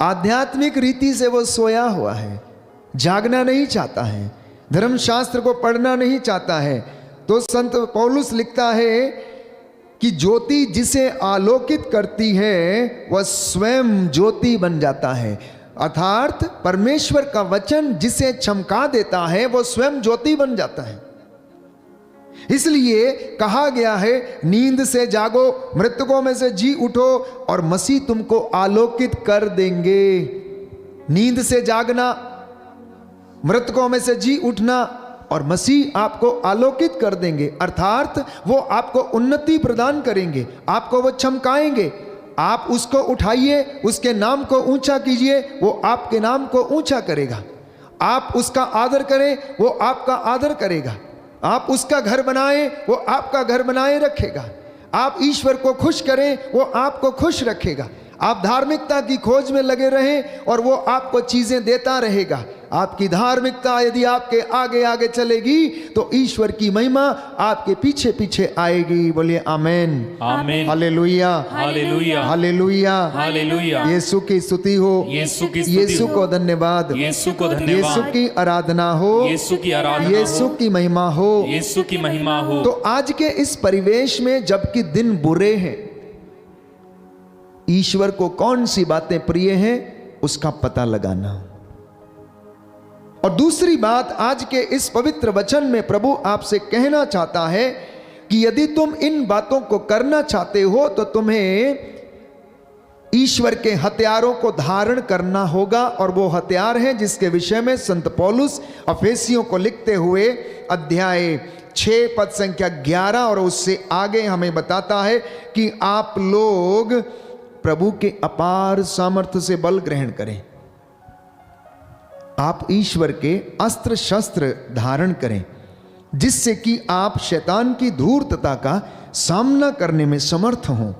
आध्यात्मिक रीति से वो सोया हुआ है, जागना नहीं चाहता है, धर्मशास्त्र को पढ़ना नहीं चाहता है। तो संत पौलुस लिखता है कि ज्योति जिसे आलोकित करती है वह स्वयं ज्योति बन जाता है। अर्थात परमेश्वर का वचन जिसे चमका देता है वो स्वयं ज्योति बन जाता है। इसलिए कहा गया है, नींद से जागो, मृतकों में से जी उठो और मसीह तुमको आलोकित कर देंगे। नींद से जागना, मृतकों में से जी उठना और मसीह आपको आलोकित कर देंगे। अर्थात वो आपको उन्नति प्रदान करेंगे, आपको वो चमकाएंगे। आप उसको उठाइए, उसके नाम को ऊंचा कीजिए, वो आपके नाम को ऊंचा करेगा। आप उसका आदर करें, वो आपका आदर करेगा। आप उसका घर बनाएं, वो आपका घर बनाए रखेगा। आप ईश्वर को खुश करें, वो आपको खुश रखेगा। आप धार्मिकता की खोज में लगे रहें और वो आपको चीजें देता रहेगा। आपकी धार्मिकता यदि आपके आगे आगे चलेगी तो ईश्वर की महिमा आपके पीछे पीछे आएगी। बोलिए आमेन,
आमेन,
हालेलुया,
हालेलुया,
हालेलुया,
हालेलुया।
यीशु की स्तुति हो,
यीशु की स्तुति
यीशु
हो,
को धन्यवाद,
यीशु को धन्यवाद,
यीशु की आराधना हो,
यीशु की आराधना
यीशु
हो,
की महिमा हो,
यीशु की महिमा हो।
तो आज के इस परिवेश में जबकि दिन बुरे हैं, ईश्वर को कौन सी बातें प्रिय हैं उसका पता लगाना। और दूसरी बात, आज के इस पवित्र वचन में प्रभु आपसे कहना चाहता है कि यदि तुम इन बातों को करना चाहते हो तो तुम्हें ईश्वर के हथियारों को धारण करना होगा। और वो हथियार हैं जिसके विषय में संत पौलुस अफेसियों को लिखते हुए अध्याय 6 पद संख्या 11 और उससे आगे हमें बताता है कि आप लोग प्रभु के अपार सामर्थ्य से बल ग्रहण करें। आप ईश्वर के अस्त्र शस्त्र धारण करें जिससे कि आप शैतान की धूर्तता का सामना करने में समर्थ हों।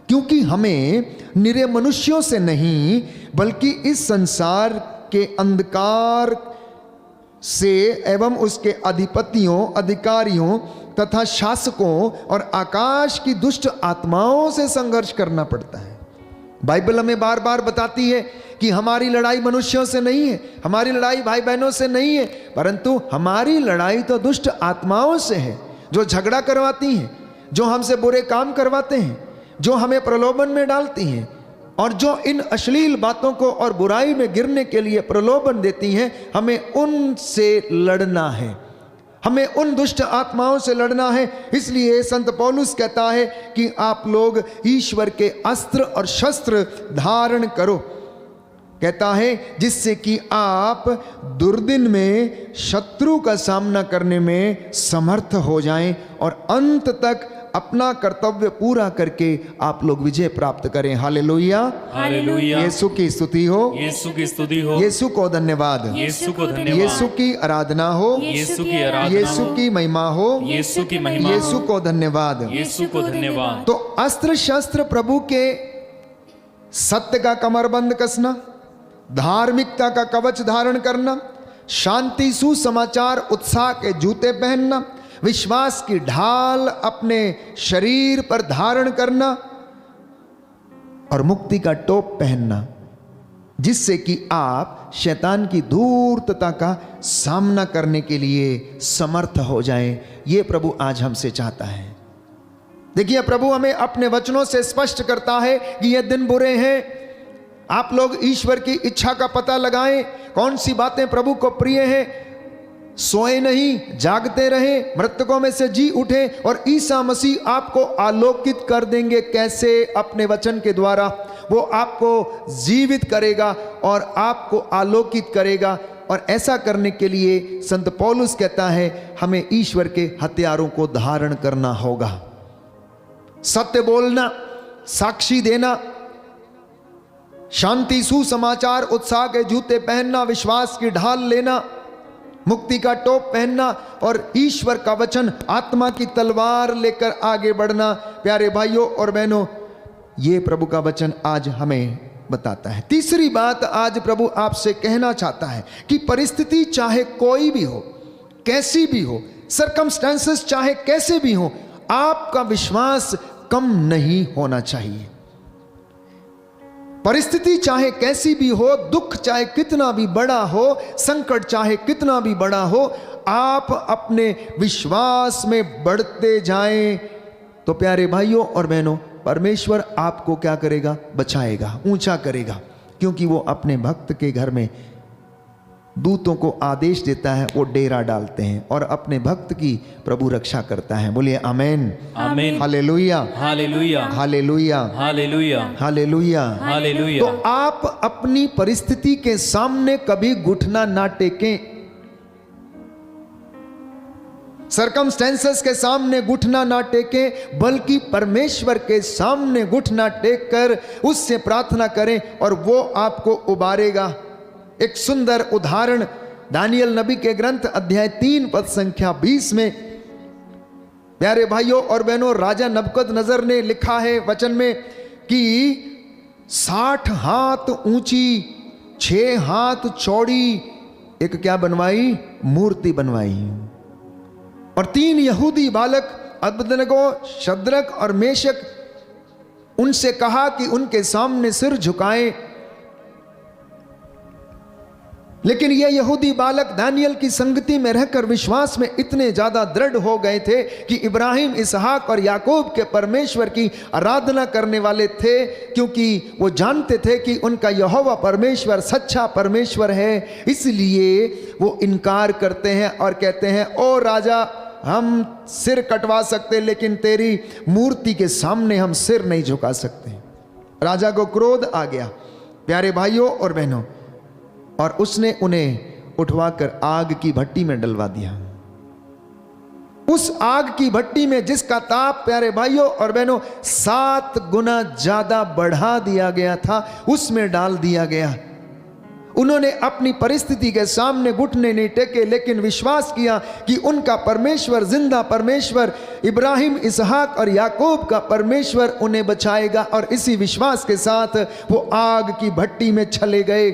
क्योंकि हमें निरे मनुष्यों से नहीं बल्कि इस संसार के अंधकार से एवं उसके अधिपतियों, अधिकारियों तथा शासकों और आकाश की दुष्ट आत्माओं से संघर्ष करना पड़ता है। बाइबल हमें बार बार बताती है कि हमारी लड़ाई मनुष्यों से नहीं है, हमारी लड़ाई भाई बहनों से नहीं है, परंतु हमारी लड़ाई तो दुष्ट आत्माओं से है, जो झगड़ा करवाती हैं, जो हमसे बुरे काम करवाते हैं, जो हमें प्रलोभन में डालती हैं और जो इन अश्लील बातों को और बुराई में गिरने के लिए प्रलोभन देती हैं। हमें उनसे लड़ना है, हमें उन दुष्ट आत्माओं से लड़ना है। इसलिए संत पौलुस कहता है कि आप लोग ईश्वर के अस्त्र और शस्त्र धारण करो। कहता है जिससे कि आप दुर्दिन में शत्रु का सामना करने में समर्थ हो जाएं और अंत तक अपना कर्तव्य पूरा करके आप लोग विजय प्राप्त करें। हालेलुया,
हालेलुया।
यीशु की स्तुति हो,
यीशु की स्तुति हो,
यीशु को धन्यवाद,
यीशु को धन्यवाद,
यीशु की आराधना हो,
यीशु की आराधना
यीशु
हो,
की महिमा हो,
यीशु की महिमा हो,
यीशु को धन्यवाद।
यीशु को धन्यवाद।
तो अस्त्र शस्त्र प्रभु के सत्य का कमरबंद कसना, धार्मिकता का कवच धारण करना, शांति सुसमाचार उत्साह के जूते पहनना, विश्वास की ढाल अपने शरीर पर धारण करना और मुक्ति का टोप पहनना, जिससे कि आप शैतान की धूर्तता का सामना करने के लिए समर्थ हो जाएं। ये प्रभु आज हमसे चाहता है। देखिए, प्रभु हमें अपने वचनों से स्पष्ट करता है कि ये दिन बुरे हैं। आप लोग ईश्वर की इच्छा का पता लगाएं, कौन सी बातें प्रभु को प्रिय हैं। सोए नहीं, जागते रहें, मृतकों में से जी उठें और ईसा मसीह आपको आलोकित कर देंगे। कैसे? अपने वचन के द्वारा वो आपको जीवित करेगा और आपको आलोकित करेगा। और ऐसा करने के लिए संत पौलुस कहता है हमें ईश्वर के हथियारों को धारण करना होगा। सत्य बोलना, साक्षी देना, शांति सुसमाचार उत्साह के जूते पहनना, विश्वास की ढाल लेना, मुक्ति का टोप पहनना और ईश्वर का वचन आत्मा की तलवार लेकर आगे बढ़ना। प्यारे भाइयों और बहनों, ये प्रभु का वचन आज हमें बताता है। तीसरी बात आज प्रभु आपसे कहना चाहता है कि परिस्थिति चाहे कोई भी हो, कैसी भी हो, सर्कमस्टेंसेस चाहे कैसे भी हो, आपका विश्वास कम नहीं होना चाहिए। परिस्थिति चाहे कैसी भी हो, दुख चाहे कितना भी बड़ा हो, संकट चाहे कितना भी बड़ा हो, आप अपने विश्वास में बढ़ते जाएं तो प्यारे भाइयों और बहनों, परमेश्वर आपको क्या करेगा? बचाएगा, ऊंचा करेगा, क्योंकि वो अपने भक्त के घर में दूतों को आदेश देता है, वो डेरा डालते हैं और अपने भक्त की प्रभु रक्षा करता है। बोलिए आमेन,
आमीन,
हालेलुया,
हालेलुया,
हालेलुया,
हालेलुया,
हालेलुया।
हालेलुया।
तो आप अपनी परिस्थिति के सामने कभी घुटना ना टेकें, सरकमस्टेंसेस के सामने घुटना ना टेकें, बल्कि परमेश्वर के सामने घुटना टेक कर उससे प्रार्थना करें और वो आपको उबारेगा। एक सुंदर उदाहरण दानियल नबी के ग्रंथ अध्याय 3 पद संख्या 20 में प्यारे भाइयों और बहनों, राजा नबूकदनेस्सर ने लिखा है वचन में कि 60 हाथ ऊंची 6 हाथ चौड़ी एक क्या बनवाई? मूर्ति बनवाई। और 3 यहूदी बालक अबेदनगो, शद्रक और मेशक, उनसे कहा कि उनके सामने सिर झुकाएं। लेकिन ये यहूदी बालक दानियल की संगति में रहकर विश्वास में इतने ज्यादा दृढ़ हो गए थे कि इब्राहिम, इसहाक और याकूब के परमेश्वर की आराधना करने वाले थे, क्योंकि वो जानते थे कि उनका यहोवा परमेश्वर सच्चा परमेश्वर है। इसलिए वो इनकार करते हैं और कहते हैं, ओ राजा, हम सिर कटवा सकते लेकिन तेरी मूर्ति के सामने हम सिर नहीं झुका सकते। राजा को क्रोध आ गया प्यारे भाइयों और बहनों, और उसने उन्हें उठवाकर आग की भट्टी में डलवा दिया। उस आग की भट्टी में जिसका ताप प्यारे भाइयों और बहनों 7 गुना ज्यादा बढ़ा दिया गया था, उसमें डाल दिया गया। उन्होंने अपनी परिस्थिति के सामने घुटने नहीं टेके, लेकिन विश्वास किया कि उनका परमेश्वर, जिंदा परमेश्वर, इब्राहिम, इसहाक और याकूब का परमेश्वर उन्हें बचाएगा। और इसी विश्वास के साथ वो आग की भट्टी में चले गए।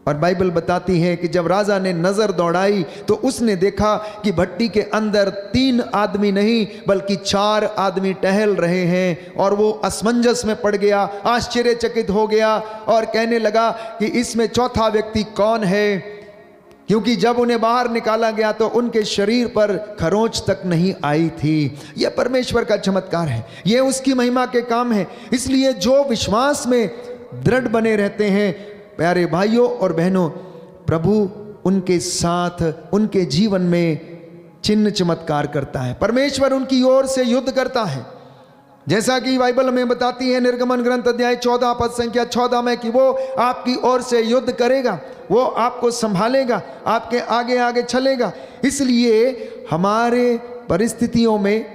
और बाइबल बताती है कि जब राजा ने नजर दौड़ाई तो उसने देखा कि भट्टी के अंदर 3 आदमी नहीं बल्कि 4 आदमी टहल रहे हैं। और वो असमंजस में पड़ गया, आश्चर्यचकित हो गया और कहने लगा कि इसमें चौथा व्यक्ति कौन है, क्योंकि जब उन्हें बाहर निकाला गया तो उनके शरीर पर खरोंच तक नहीं आई थी। यह परमेश्वर का चमत्कार है, यह उसकी महिमा के काम है। इसलिए जो विश्वास में दृढ़ बने रहते हैं प्यारे भाइयों और बहनों, प्रभु उनके साथ उनके जीवन में चिन्ह चमत्कार करता है। परमेश्वर उनकी ओर से युद्ध करता है, जैसा कि बाइबल में बताती है निर्गमन ग्रंथ अध्याय 14 पद संख्या 14 में कि वो आपकी ओर से युद्ध करेगा, वो आपको संभालेगा, आपके आगे आगे चलेगा। इसलिए हमारे परिस्थितियों में,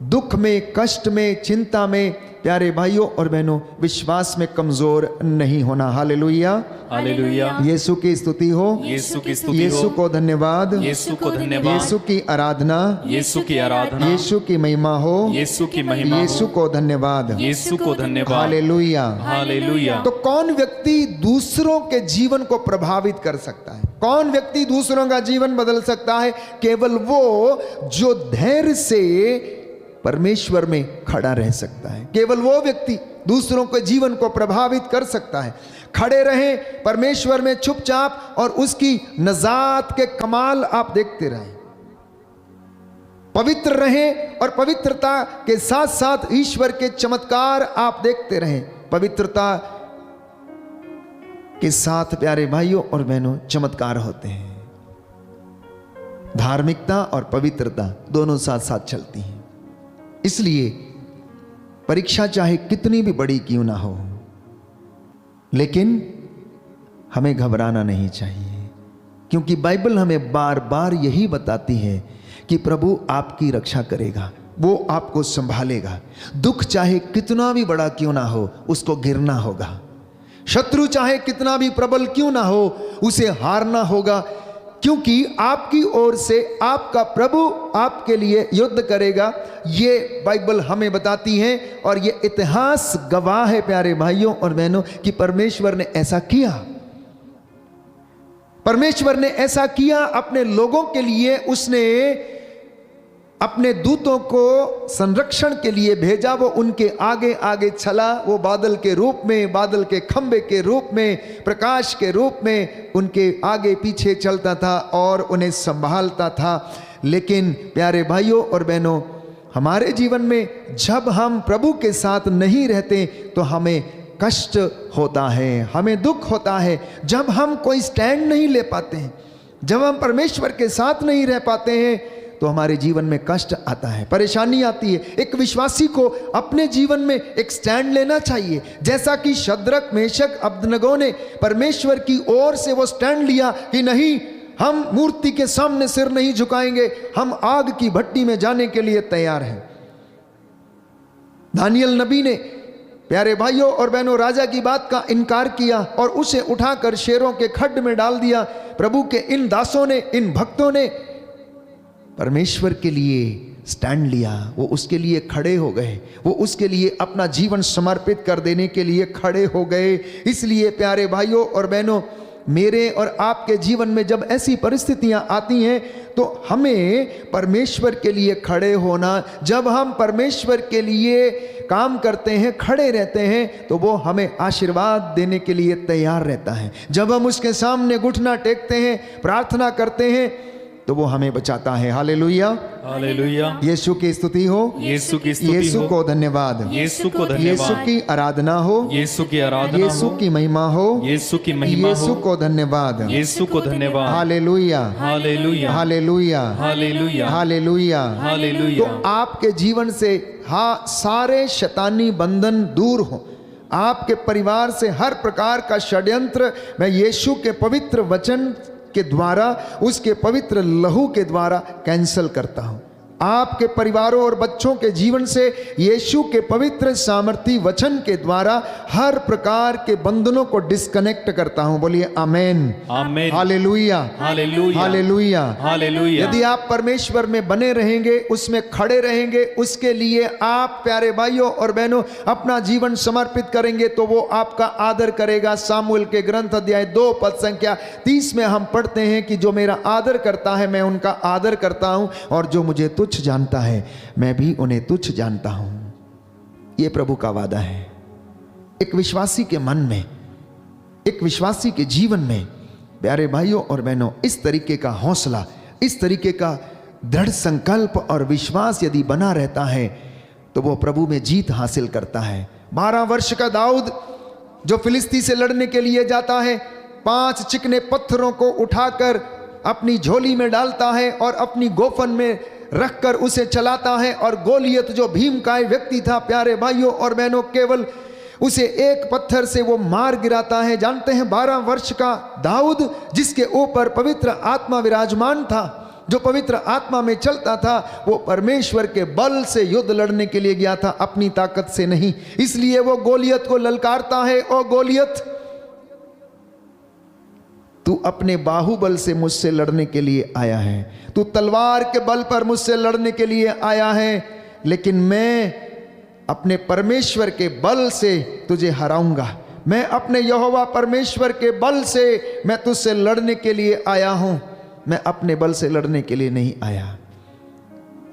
दुख में, कष्ट में, चिंता में प्यारे भाइयों और बहनों विश्वास में कमजोर नहीं होना। हालेलुया,
हालेलुया।
यीशु की स्तुति हो,
यीशु की स्तुति हो,
यीशु को धन्यवाद,
यीशु को धन्यवाद,
यीशु की आराधना,
यीशु की आराधना,
यीशु की महिमा हो,
यीशु की महिमा हो,
यीशु को धन्यवाद,
यीशु को धन्यवाद।
Hallelujah,
hallelujah.
तो कौन व्यक्ति दूसरों के जीवन को प्रभावित कर सकता है? कौन व्यक्ति दूसरों का जीवन बदल सकता है? केवल वो जो धैर्य से परमेश्वर में खड़ा रह सकता है। केवल वो व्यक्ति दूसरों के जीवन को प्रभावित कर सकता है। खड़े रहें परमेश्वर में चुपचाप और उसकी नजात के कमाल आप देखते रहें। पवित्र रहें और पवित्रता के साथ साथ ईश्वर के चमत्कार आप देखते रहें। पवित्रता के साथ प्यारे भाइयों और बहनों चमत्कार होते हैं। धार्मिकता और पवित्रता दोनों साथ साथ चलती हैं। इसलिए परीक्षा चाहे कितनी भी बड़ी क्यों ना हो, लेकिन हमें घबराना नहीं चाहिए, क्योंकि बाइबल हमें बार बार यही बताती है कि प्रभु आपकी रक्षा करेगा, वो आपको संभालेगा। दुख चाहे कितना भी बड़ा क्यों ना हो, उसको गिरना होगा। शत्रु चाहे कितना भी प्रबल क्यों ना हो, उसे हारना होगा, क्योंकि आपकी ओर से आपका प्रभु आपके लिए युद्ध करेगा। ये बाइबल हमें बताती है और ये इतिहास गवाह है प्यारे भाइयों और बहनों कि परमेश्वर ने ऐसा किया। परमेश्वर ने ऐसा किया अपने लोगों के लिए। उसने अपने दूतों को संरक्षण के लिए भेजा, वो उनके आगे आगे चला, वो बादल के रूप में, बादल के खंबे के रूप में, प्रकाश के रूप में उनके आगे पीछे चलता था और उन्हें संभालता था। लेकिन प्यारे भाइयों और बहनों, हमारे जीवन में जब हम प्रभु के साथ नहीं रहते तो हमें कष्ट होता है, हमें दुख होता है। जब हम कोई स्टैंड नहीं ले पाते हैं, जब हम परमेश्वर के साथ नहीं रह पाते हैं तो हमारे जीवन में कष्ट आता है, परेशानी आती है। एक विश्वासी को अपने जीवन में एक स्टैंड लेना चाहिए, जैसा कि शद्रक, मेशक, अबदनगो ने परमेश्वर की ओर से वो स्टैंड लिया कि नहीं, हम मूर्ति के सामने सिर नहीं झुकाएंगे, हम आग की भट्टी में जाने के लिए तैयार हैं। दानियल नबी ने, प्यारे भाइयों और बहनों, राजा की बात का इनकार किया और उसे उठाकर शेरों के खड्ड में डाल दिया। प्रभु के इन दासों ने, इन भक्तों ने परमेश्वर के लिए स्टैंड लिया, वो उसके लिए खड़े हो गए, वो उसके लिए अपना जीवन समर्पित कर देने के लिए खड़े हो गए। इसलिए प्यारे भाइयों और बहनों, मेरे और आपके जीवन में जब ऐसी परिस्थितियां आती हैं तो हमें परमेश्वर के लिए खड़े होना, जब हम परमेश्वर के लिए काम करते हैं, खड़े रहते हैं, तो वो हमें आशीर्वाद देने के लिए तैयार रहता है। जब हम उसके सामने घुटना टेकते हैं, प्रार्थना करते हैं, तो वो हमें बचाता है। हालेलुया,
हालेलुया।
यीशु की स्तुति हो,
यीशु की स्तुति
यीशु
हो,
को धन्यवाद,
यीशु को
यीशु
धन्यवाद,
की आराधना हो,
यीशु की आराधना
यीशु
हो,
की महिमा हो,
यीशु की महिमा
यीशु
हो,
को धन्यवाद,
यीशु को धन्यवाद।
हालेलुया,
हालेलुया,
हालेलुया,
हालेलुया,
हालेलुया।
हालेलुया।
तो आपके जीवन से सारे शैतानी बंधन दूर हो, आपके परिवार से हर प्रकार का षड्यंत्र मैं यीशु के पवित्र वचन के द्वारा, उसके पवित्र लहू के द्वारा कैंसल करता हूं। आपके परिवारों और बच्चों के जीवन से यीशु के पवित्र सामर्थी वचन के द्वारा हर प्रकार के बंधनों को डिस्कनेक्ट करता हूं। बोलिए आमेन,
आमेन,
हालेलुया,
हालेलुया,
हालेलुया,
हालेलुया।
यदि आप परमेश्वर में बने रहेंगे, उसमें खड़े रहेंगे, उसके लिए आप प्यारे भाइयों और बहनों अपना जीवन समर्पित करेंगे तो वो आपका आदर करेगा। सामुएल के ग्रंथ अध्याय 2 पद संख्या 30 में हम पढ़ते हैं कि जो मेरा आदर करता है मैं उनका आदर करता हूं, और जो मुझे तुच्छ जानता है मैं भी उन्हें तुच्छ जानता हूं। यह प्रभु का वादा है। एक विश्वासी के मन में, एक विश्वासी के जीवन में प्यारे भाइयों और बहनों इस तरीके का हौसला, इस तरीके का दृढ़ संकल्प और विश्वास यदि बना रहता है तो वो प्रभु में जीत हासिल करता है। 12 वर्ष का दाऊद जो फिलिस्ती से लड़ने के लिए जाता है, 5 चिकने पत्थरों को उठाकर अपनी झोली में डालता है और अपनी गोफन में रखकर उसे चलाता है, और गोलियत जो भीमकाय व्यक्ति था प्यारे भाइयों और बहनों, केवल उसे एक पत्थर से वो मार गिराता है। जानते हैं 12 वर्ष का दाऊद जिसके ऊपर पवित्र आत्मा विराजमान था, जो पवित्र आत्मा में चलता था, वो परमेश्वर के बल से युद्ध लड़ने के लिए गया था, अपनी ताकत से नहीं। इसलिए वो गोलियत को ललकारता है, ओ गोलियत तू अपने बाहुबल से मुझसे लड़ने के लिए आया है, तू तलवार के बल पर मुझसे लड़ने के लिए आया है, लेकिन मैं अपने परमेश्वर के बल से तुझे हराऊंगा। मैं अपने यहोवा परमेश्वर के बल से मैं तुझसे लड़ने के लिए आया हूं, मैं अपने बल से लड़ने के लिए नहीं आया।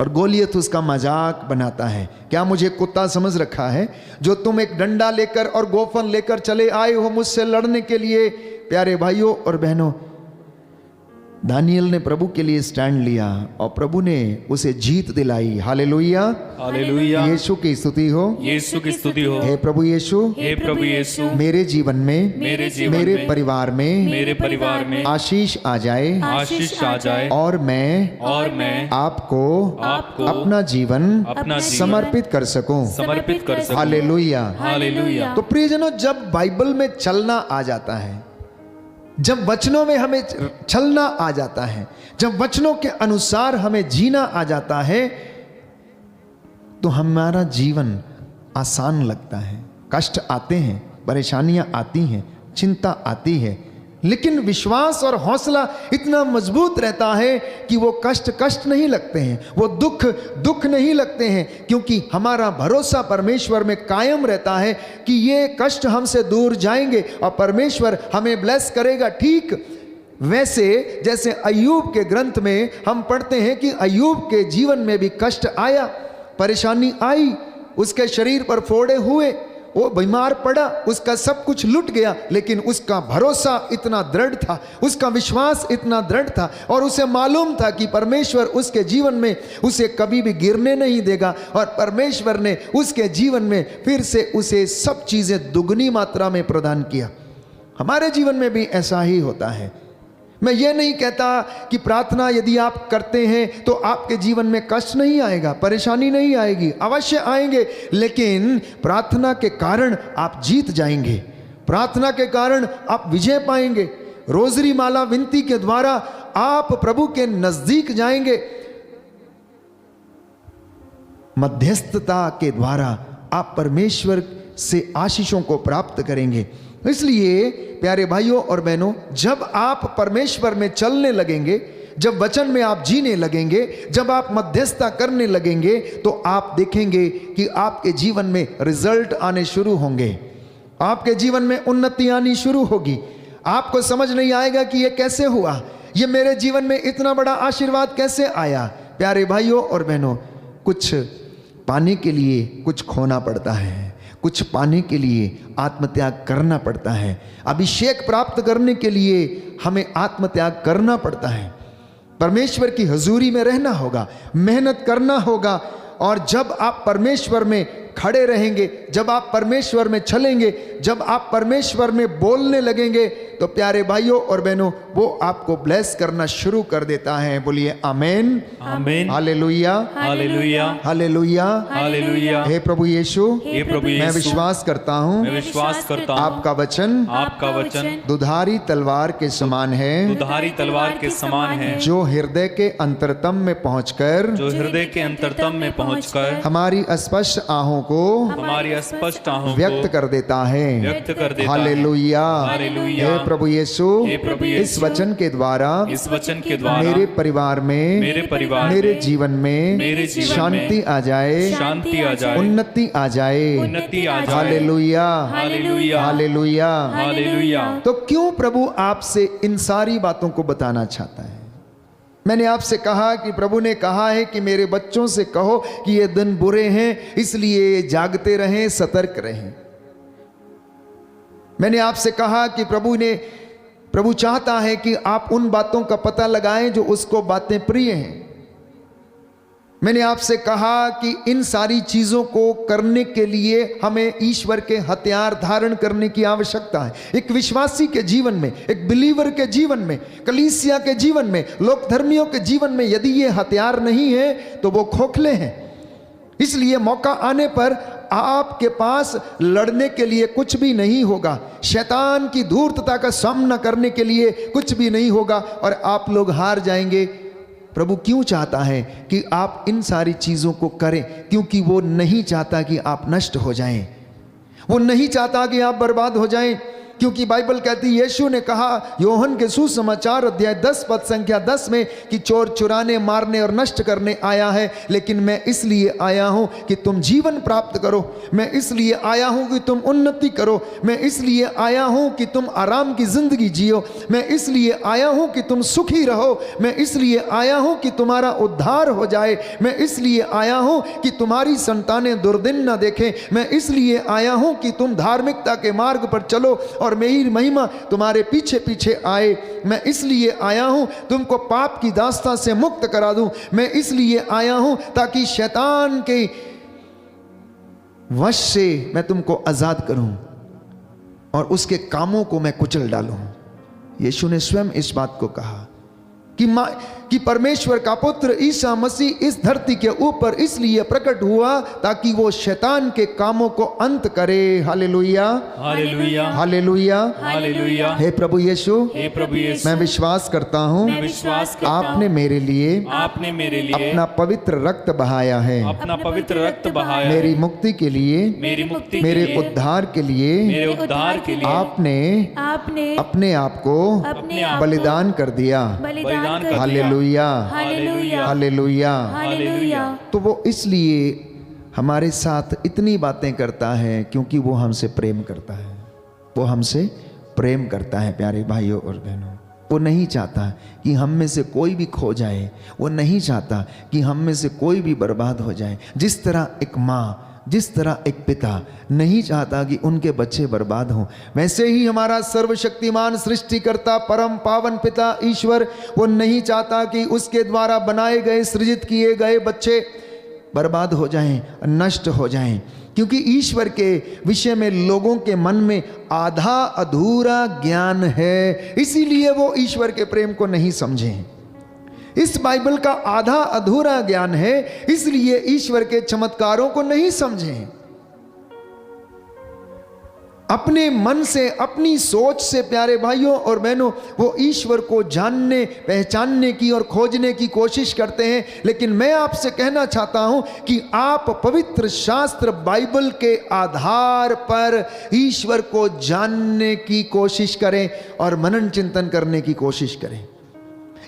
और गोलियत उसका मजाक बनाता है, क्या मुझे कुत्ता समझ रखा है जो तुम एक डंडा लेकर और गोफन लेकर चले आए हो मुझसे लड़ने के लिए। प्यारे भाइयों और बहनों, दानियल ने प्रभु के लिए स्टैंड लिया और प्रभु ने उसे जीत दिलाई। हालेलुया,
हालेलुया।
यीशु की स्तुति हो,
यीशु की स्तुति हो।
हे प्रभु यीशु,
हे प्रभु यीशु,
मेरे जीवन में,
मेरे जीवन
मेरे
में,
परिवार में,
मेरे परिवार में
आशीष आ जाए,
आशीष आ जाए,
और मैं आपको अपना जीवन समर्पित कर सकूं।
समर्पित कर सकूं।
Hallelujah,
hallelujah.
तो प्रियजनों, जब बाइबल में चलना आ जाता है, जब वचनों में हमें चलना आ जाता है, जब वचनों के अनुसार हमें जीना आ जाता है, तो हमारा जीवन आसान लगता है। कष्ट आते हैं, परेशानियां आती हैं, चिंता आती है, लेकिन विश्वास और हौसला इतना मजबूत रहता है कि वो कष्ट नहीं लगते हैं, वो दुख नहीं लगते हैं, क्योंकि हमारा भरोसा परमेश्वर में कायम रहता है कि ये कष्ट हमसे दूर जाएंगे और परमेश्वर हमें ब्लेस करेगा। ठीक वैसे जैसे अय्यूब के ग्रंथ में हम पढ़ते हैं कि अय्यूब के जीवन में भी कष्ट आया, परेशानी आई, उसके शरीर पर फोड़े हुए, वो बीमार पड़ा, उसका सब कुछ लुट गया, लेकिन उसका भरोसा इतना दृढ़ था, उसका विश्वास इतना दृढ़ था, और उसे मालूम था कि परमेश्वर उसके जीवन में उसे कभी भी गिरने नहीं देगा, और परमेश्वर ने उसके जीवन में फिर से उसे सब चीज़ें दुगनी मात्रा में प्रदान किया। हमारे जीवन में भी ऐसा ही होता है। मैं ये नहीं कहता कि प्रार्थना यदि आप करते हैं तो आपके जीवन में कष्ट नहीं आएगा, परेशानी नहीं आएगी, अवश्य आएंगे, लेकिन प्रार्थना के कारण आप जीत जाएंगे, प्रार्थना के कारण आप विजय पाएंगे। रोजरी माला विनती के द्वारा आप प्रभु के नजदीक जाएंगे, मध्यस्थता के द्वारा आप परमेश्वर से आशीषों को प्राप्त करेंगे। इसलिए प्यारे भाइयों और बहनों, जब आप परमेश्वर में चलने लगेंगे, जब वचन में आप जीने लगेंगे, जब आप मध्यस्थता करने लगेंगे, तो आप देखेंगे कि आपके जीवन में रिजल्ट आने शुरू होंगे, आपके जीवन में उन्नति आनी शुरू होगी। आपको समझ नहीं आएगा कि ये कैसे हुआ, ये मेरे जीवन में इतना बड़ा आशीर्वाद कैसे आया। प्यारे भाइयों और बहनों, कुछ पाने के लिए कुछ खोना पड़ता है, कुछ पाने के लिए आत्मत्याग करना पड़ता है, अभिषेक प्राप्त करने के लिए हमें आत्मत्याग करना पड़ता है, परमेश्वर की हजूरी में रहना होगा, मेहनत करना होगा। और जब आप परमेश्वर में खड़े रहेंगे, जब आप परमेश्वर में चलेंगे, जब आप परमेश्वर में बोलने लगेंगे, तो प्यारे भाइयों और बहनों, वो आपको ब्लेस करना शुरू कर देता है। बोलिए आमेन,
आमेन,
हालेलुया,
हालेलुया,
हालेलुया,
हालेलुया।
हे प्रभु यीशु,
हे प्रभु
मैं
यीशु,
विश्वास करता हूँ
मैं विश्वास करता हूँ
आपका वचन
आपका वचन
दुधारी तलवार के समान है,
दुधारी तलवार के समान है,
जो हृदय के अंतरतम में पहुंचकर
जो हृदय के अंतरतम में पहुंचकर
हमारी अस्पष्ट आहों को
हमारी अस्पष्ट आहों
व्यक्त
को
कर देता है।
व्यक्त कर देता है।
हालेलुया,
हालेलुया।
हे प्रभु यीशु,
हे प्रभु यीशु,
इस वचन के द्वारा
इस वचन के द्वारा
मेरे परिवार में,
मेरे परिवार
मेरे
में,
जीवन में
मेरे जीवन
शांति आ जाए,
शांति आ जाए,
उन्नति आ जाए।
उन्नति आ जाए।
हालेलुया,
हालेलुया,
हालेलुया।
हालेलुया।
तो क्यों प्रभु आपसे इन सारी बातों को बताना चाहता है? मैंने आपसे कहा कि प्रभु ने कहा है कि मेरे बच्चों से कहो कि ये दिन बुरे हैं, इसलिए जागते रहें, सतर्क रहें। मैंने आपसे कहा कि प्रभु चाहता है कि आप उन बातों का पता लगाएं जो उसको बातें प्रिय हैं। मैंने आपसे कहा कि इन सारी चीजों को करने के लिए हमें ईश्वर के हथियार धारण करने की आवश्यकता है। एक विश्वासी के जीवन में, एक बिलीवर के जीवन में, कलीसिया के जीवन में, लोक धर्मियों के जीवन में यदि ये हथियार नहीं है तो वो खोखले हैं। इसलिए मौका आने पर आपके पास लड़ने के लिए कुछ भी नहीं होगा, शैतान की धूर्तता का सामना करने के लिए कुछ भी नहीं होगा, और आप लोग हार जाएंगे। प्रभु क्यों चाहता है कि आप इन सारी चीज़ों को करें? क्योंकि वो नहीं चाहता कि आप नष्ट हो जाएं, वो नहीं चाहता कि आप बर्बाद हो जाएं। क्योंकि बाइबल कहती है, यीशु ने कहा योहन के सुसमाचार अध्याय 10 पद संख्या 10 में कि चोर चुराने, मारने और नष्ट करने आया है, लेकिन मैं इसलिए आया हूं कि तुम जीवन प्राप्त करो, मैं इसलिए आया हूं कि तुम उन्नति करो, मैं इसलिए आया हूं कि तुम आराम की जिंदगी जियो, मैं इसलिए आया हूं कि तुम सुखी रहो, मैं इसलिए आया हूं कि तुम्हारा उद्धार हो जाए, मैं इसलिए आया हूं कि तुम्हारी संतानें दुर्दिन न देखें, मैं इसलिए आया हूं कि तुम धार्मिकता के मार्ग पर चलो और मेरी महिमा तुम्हारे पीछे पीछे आए, मैं इसलिए आया हूं तुमको पाप की दास्तां से मुक्त करा दूं, मैं इसलिए आया हूं ताकि शैतान के वश से मैं तुमको आजाद करूं और उसके कामों को मैं कुचल डालूं। यीशु ने स्वयं इस बात को कहा कि परमेश्वर का पुत्र ईसा मसीह इस धरती के ऊपर इसलिए प्रकट हुआ ताकि वो शैतान के कामों को अंत करे। हालेलुया,
हालेलुया,
हालेलुया,
हालेलुया।
हे प्रभु यीशु,
हे प्रभु यीशु,
मैं विश्वास करता हूँ
मैं विश्वास करता हूँ
आपने मेरे लिए
अपना
पवित्र रक्त बहाया है,
अपना पवित्र रक्त बहाया,
मेरी मुक्ति के लिए,
मेरी मुक्ति
मेरे उद्धार के लिए,
मेरे उद्धार के लिए
आपने अपने आप को बलिदान कर दिया।
बलिदान कर दिया।
हालेलुया,
हालेलुया,
हालेलुया।
हालेलुया।
तो वो इसलिए हमारे साथ इतनी बातें करता है क्योंकि वो हमसे प्रेम करता है, वो हमसे प्रेम करता है। प्यारे भाइयों और बहनों, वो नहीं चाहता कि हम में से कोई भी खो जाए, वो नहीं चाहता कि हम में से कोई भी बर्बाद हो जाए। जिस तरह एक माँ, जिस तरह एक पिता नहीं चाहता कि उनके बच्चे बर्बाद हों, वैसे ही हमारा सर्वशक्तिमान सृष्टिकर्ता परम पावन पिता ईश्वर वो नहीं चाहता कि उसके द्वारा बनाए गए, सृजित किए गए बच्चे बर्बाद हो जाएं, नष्ट हो जाएं। क्योंकि ईश्वर के विषय में लोगों के मन में आधा अधूरा ज्ञान है, इसीलिए वो ईश्वर के प्रेम को नहीं समझे। इस बाइबल का आधा अधूरा ज्ञान है, इसलिए ईश्वर के चमत्कारों को नहीं समझे। अपने मन से, अपनी सोच से प्यारे भाइयों और बहनों, वो ईश्वर को जानने, पहचानने की और खोजने की कोशिश करते हैं। लेकिन मैं आपसे कहना चाहता हूं कि आप पवित्र शास्त्र बाइबल के आधार पर ईश्वर को जानने की कोशिश करें और मनन चिंतन करने की कोशिश करें।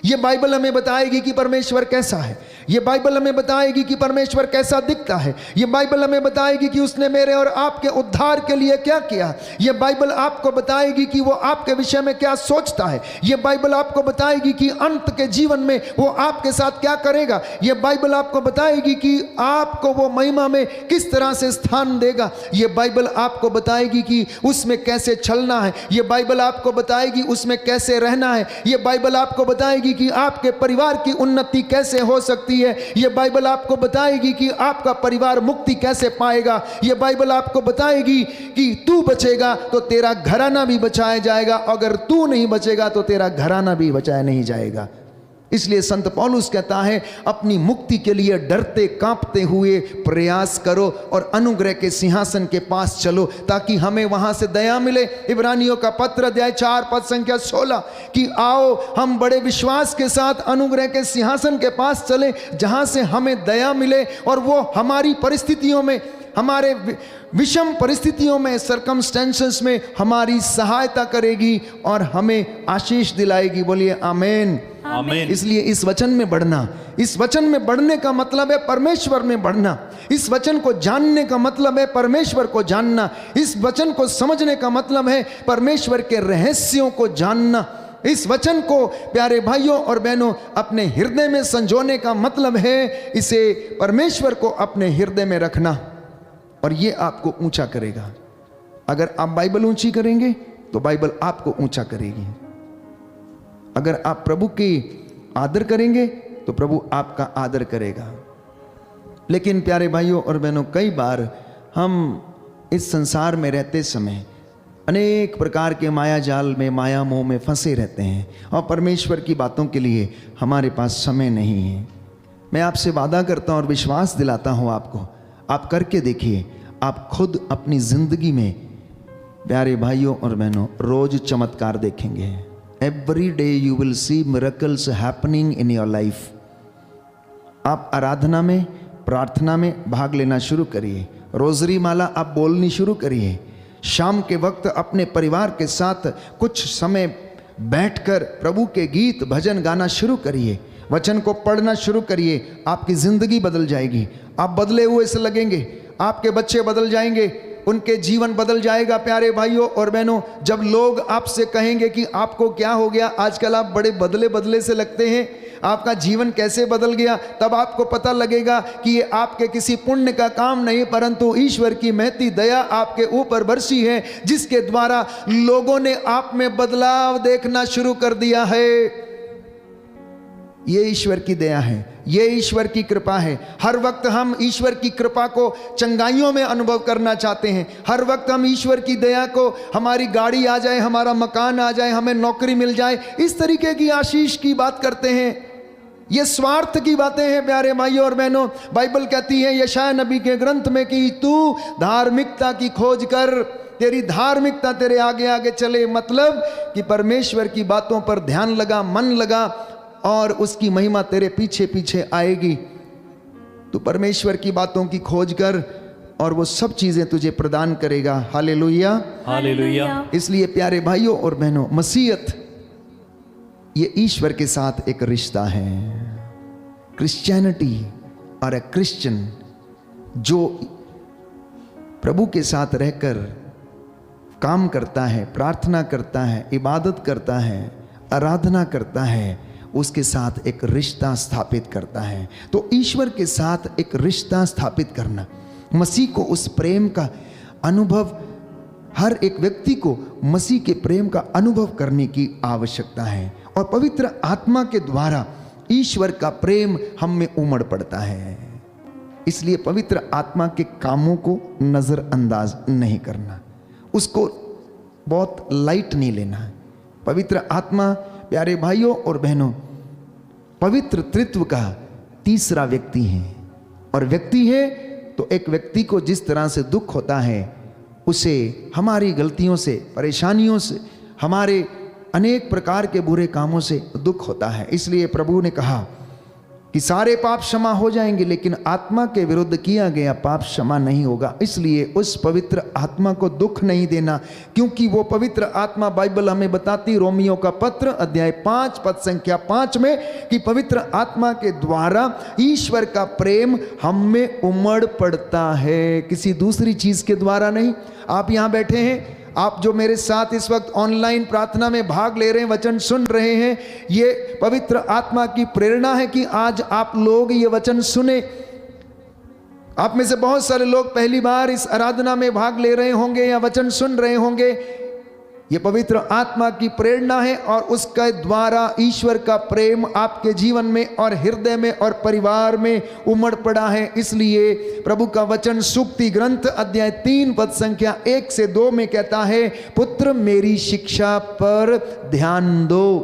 ये बाइबल हमें बताएगी कि परमेश्वर कैसा है। ये बाइबल हमें बताएगी कि परमेश्वर कैसा दिखता है। ये बाइबल हमें बताएगी कि उसने मेरे और आपके उद्धार के लिए क्या किया। ये बाइबल आपको बताएगी कि वो आपके विषय में क्या सोचता है। ये बाइबल आपको बताएगी कि अंत के जीवन में वो आपके साथ क्या करेगा। ये बाइबल आपको बताएगी कि आपको वो महिमा में किस तरह से स्थान देगा। ये बाइबल आपको बताएगी कि उसमें कैसे चलना है। ये बाइबल आपको बताएगी उसमें कैसे रहना है। ये बाइबल आपको बताएगी कि आपके परिवार की उन्नति कैसे हो सकती है। यह बाइबल आपको बताएगी कि आपका परिवार मुक्ति कैसे पाएगा। यह बाइबल आपको बताएगी कि तू बचेगा तो तेरा घराना भी बचाया जाएगा, अगर तू नहीं बचेगा तो तेरा घराना भी बचाया नहीं जाएगा। इसलिए संत पौलुस कहता है, अपनी मुक्ति के लिए डरते कांपते हुए प्रयास करो और अनुग्रह के सिंहासन के पास चलो, ताकि हमें वहां से दया मिले। इब्रानियों का पत्र अध्याय 4 पद संख्या 16 कि आओ हम बड़े विश्वास के साथ अनुग्रह के सिंहासन के पास चले, जहां से हमें दया मिले और वो हमारी परिस्थितियों में, हमारे विषम परिस्थितियों में, सरकमस्टेंसेस में हमारी सहायता करेगी और हमें आशीष दिलाएगी। बोलिए आमीन।
आमीन।
इसलिए इस वचन में बढ़ना, इस वचन में बढ़ने का मतलब है परमेश्वर में बढ़ना। इस वचन को जानने का मतलब है परमेश्वर को जानना। इस वचन को समझने का मतलब है परमेश्वर के रहस्यों को जानना। इस वचन को प्यारे भाइयों और बहनों अपने हृदय में संजोने का मतलब है इसे परमेश्वर को अपने हृदय में रखना, और ये आपको ऊंचा करेगा। अगर आप बाइबल ऊंची करेंगे तो बाइबल आपको ऊंचा करेगी। अगर आप प्रभु की आदर करेंगे तो प्रभु आपका आदर करेगा। लेकिन प्यारे भाइयों और बहनों, कई बार हम इस संसार में रहते समय अनेक प्रकार के माया जाल में, माया मोह में फंसे रहते हैं और परमेश्वर की बातों के लिए हमारे पास समय नहीं है। मैं आपसे वादा करता हूँ और विश्वास दिलाता हूँ आपको, आप करके देखिए, आप खुद अपनी जिंदगी में प्यारे भाइयों और बहनों रोज चमत्कार देखेंगे। Every day you will see miracles happening in your life. आप आराधना में, प्रार्थना में भाग लेना शुरू करिए। रोजरी माला आप बोलनी शुरू करिए। शाम के वक्त अपने परिवार के साथ कुछ समय बैठकर प्रभु के गीत भजन गाना शुरू करिए। वचन को पढ़ना शुरू करिए। आपकी जिंदगी बदल जाएगी। आप बदले हुए से लगेंगे। आपके बच्चे बदल जाएंगे, उनके जीवन बदल जाएगा। प्यारे भाइयों और बहनों, जब लोग आपसे कहेंगे कि आपको क्या हो गया, आजकल आप बड़े बदले बदले से लगते हैं, आपका जीवन कैसे बदल गया, तब आपको पता लगेगा कि ये आपके किसी पुण्य का काम नहीं, परंतु ईश्वर की महती दया आपके ऊपर बरसी है, जिसके द्वारा लोगों ने आप में बदलाव देखना शुरू कर दिया है। ये ईश्वर की दया है, ये ईश्वर की कृपा है। हर वक्त हम ईश्वर की कृपा को चंगाइयों में अनुभव करना चाहते हैं। हर वक्त हम ईश्वर की दया को, हमारी गाड़ी आ जाए, हमारा मकान आ जाए, हमें नौकरी मिल जाए, इस तरीके की आशीष की बात करते हैं। ये स्वार्थ की बातें हैं प्यारे भाइयों और बहनों। बाइबल कहती है यशायाह नबी के ग्रंथ में कि तू धार्मिकता की खोज कर, तेरी धार्मिकता तेरे आगे आगे चले। मतलब कि परमेश्वर की बातों पर ध्यान लगा, मन लगा और उसकी महिमा तेरे पीछे पीछे आएगी। तू परमेश्वर की बातों की खोज कर और वो सब चीजें तुझे प्रदान करेगा। Hallelujah,
hallelujah.
इसलिए प्यारे भाइयों और बहनों, मसीहत ये ईश्वर के साथ एक रिश्ता है। क्रिश्चियनिटी और ए क्रिश्चियन जो प्रभु के साथ रहकर काम करता है, प्रार्थना करता है, इबादत करता है, आराधना करता है उसके साथ एक रिश्ता स्थापित करता है। तो ईश्वर के साथ एक रिश्ता स्थापित करना, मसीह को उस प्रेम का अनुभव, हर एक व्यक्ति को मसीह के प्रेम का अनुभव करने की आवश्यकता है। और पवित्र आत्मा के द्वारा ईश्वर का प्रेम हम में उमड़ पड़ता है। इसलिए पवित्र आत्मा के कामों को नजरअंदाज नहीं करना, उसको बहुत लाइट नहीं लेना है। पवित्र आत्मा, प्यारे भाइयों और बहनों, पवित्र त्रित्व का तीसरा व्यक्ति है। और व्यक्ति है तो एक व्यक्ति को जिस तरह से दुख होता है, उसे हमारी गलतियों से, परेशानियों से, हमारे अनेक प्रकार के बुरे कामों से दुख होता है। इसलिए प्रभु ने कहा कि सारे पाप क्षमा हो जाएंगे, लेकिन आत्मा के विरुद्ध किया गया पाप क्षमा नहीं होगा। इसलिए उस पवित्र आत्मा को दुख नहीं देना, क्योंकि वो पवित्र आत्मा, बाइबल हमें बताती, रोमियो का पत्र अध्याय 5 पद संख्या 5 में, कि पवित्र आत्मा के द्वारा ईश्वर का प्रेम हम में उमड़ पड़ता है, किसी दूसरी चीज के द्वारा नहीं। आप यहां बैठे हैं, आप जो मेरे साथ इस वक्त ऑनलाइन प्रार्थना में भाग ले रहे हैं, वचन सुन रहे हैं, ये पवित्र आत्मा की प्रेरणा है कि आज आप लोग ये वचन सुने। आप में से बहुत सारे लोग पहली बार इस आराधना में भाग ले रहे होंगे या वचन सुन रहे होंगे। ये पवित्र आत्मा की प्रेरणा है और उसके द्वारा ईश्वर का प्रेम आपके जीवन में और हृदय में और परिवार में उमड़ पड़ा है। इसलिए प्रभु का वचन सूक्ति ग्रंथ अध्याय 3 पद संख्या 1 से 2 में कहता है, पुत्र मेरी शिक्षा पर ध्यान दो,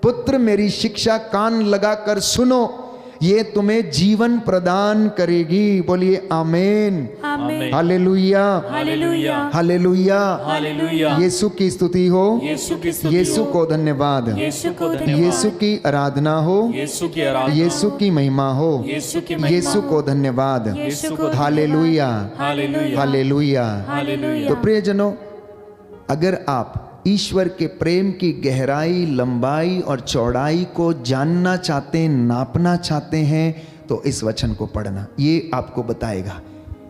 पुत्र मेरी शिक्षा कान लगाकर सुनो, ये तुम्हें जीवन प्रदान करेगी। बोलिए आमेन,
आमेन,
हालेलुया,
हालेलुया,
हालेलुया,
हालेलुया।
यीशु की स्तुति हो,
यीशु की स्तुति
यीशु
हो,
को धन्यवाद,
यीशु को धन्यवाद,
यीशु की आराधना हो,
यीशु की आराधना,
यीशु की महिमा हो,
यीशु की महिमा,
यीशु को धन्यवाद,
यीशु को
हालेलुया,
हालेलुया,
हालेलुया।
हालेलुया।
तो प्रियजनों, अगर आप ईश्वर के प्रेम की गहराई, लंबाई और चौड़ाई को जानना चाहते हैं, नापना चाहते हैं, तो इस वचन को पढ़ना। ये आपको बताएगा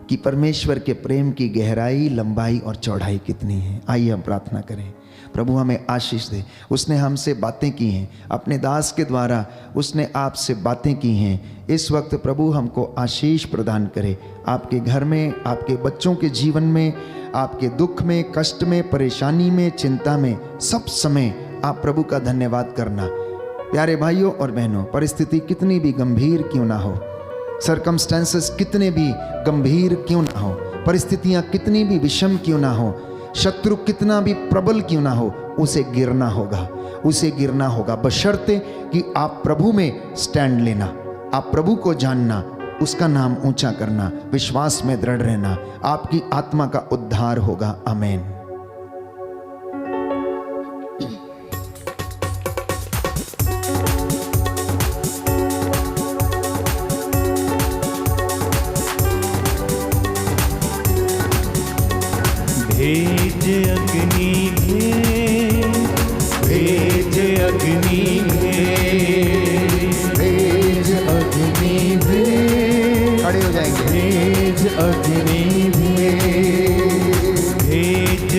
कि परमेश्वर के प्रेम की गहराई, लंबाई और चौड़ाई कितनी है। आइए हम प्रार्थना करें। प्रभु हमें आशीष दे। उसने हमसे बातें की हैं, अपने दास के द्वारा उसने आपसे बातें की हैं। इस वक्त प्रभु हमको आशीष प्रदान करे, आपके घर में, आपके बच्चों के जीवन में, आपके दुख में, कष्ट में, परेशानी में, चिंता में, सब समय आप प्रभु का धन्यवाद करना। प्यारे भाइयों और बहनों, परिस्थिति कितनी भी गंभीर क्यों ना हो, सर्कमस्टेंसेस कितने भी गंभीर क्यों ना हो, परिस्थितियां कितनी भी विषम क्यों ना हो, शत्रु कितना भी प्रबल क्यों ना हो, उसे गिरना होगा, उसे गिरना होगा, बशर्ते कि आप प्रभु में स्टैंड लेना, आप प्रभु को जानना, उसका नाम ऊंचा करना, विश्वास में दृढ़ रहना, आपकी आत्मा का उद्धार होगा। आमीन।
भेज अग्नि भेज अग्नि
भेज अग्नि खड़े हो जाएंगे।
भेज अग्नि भेज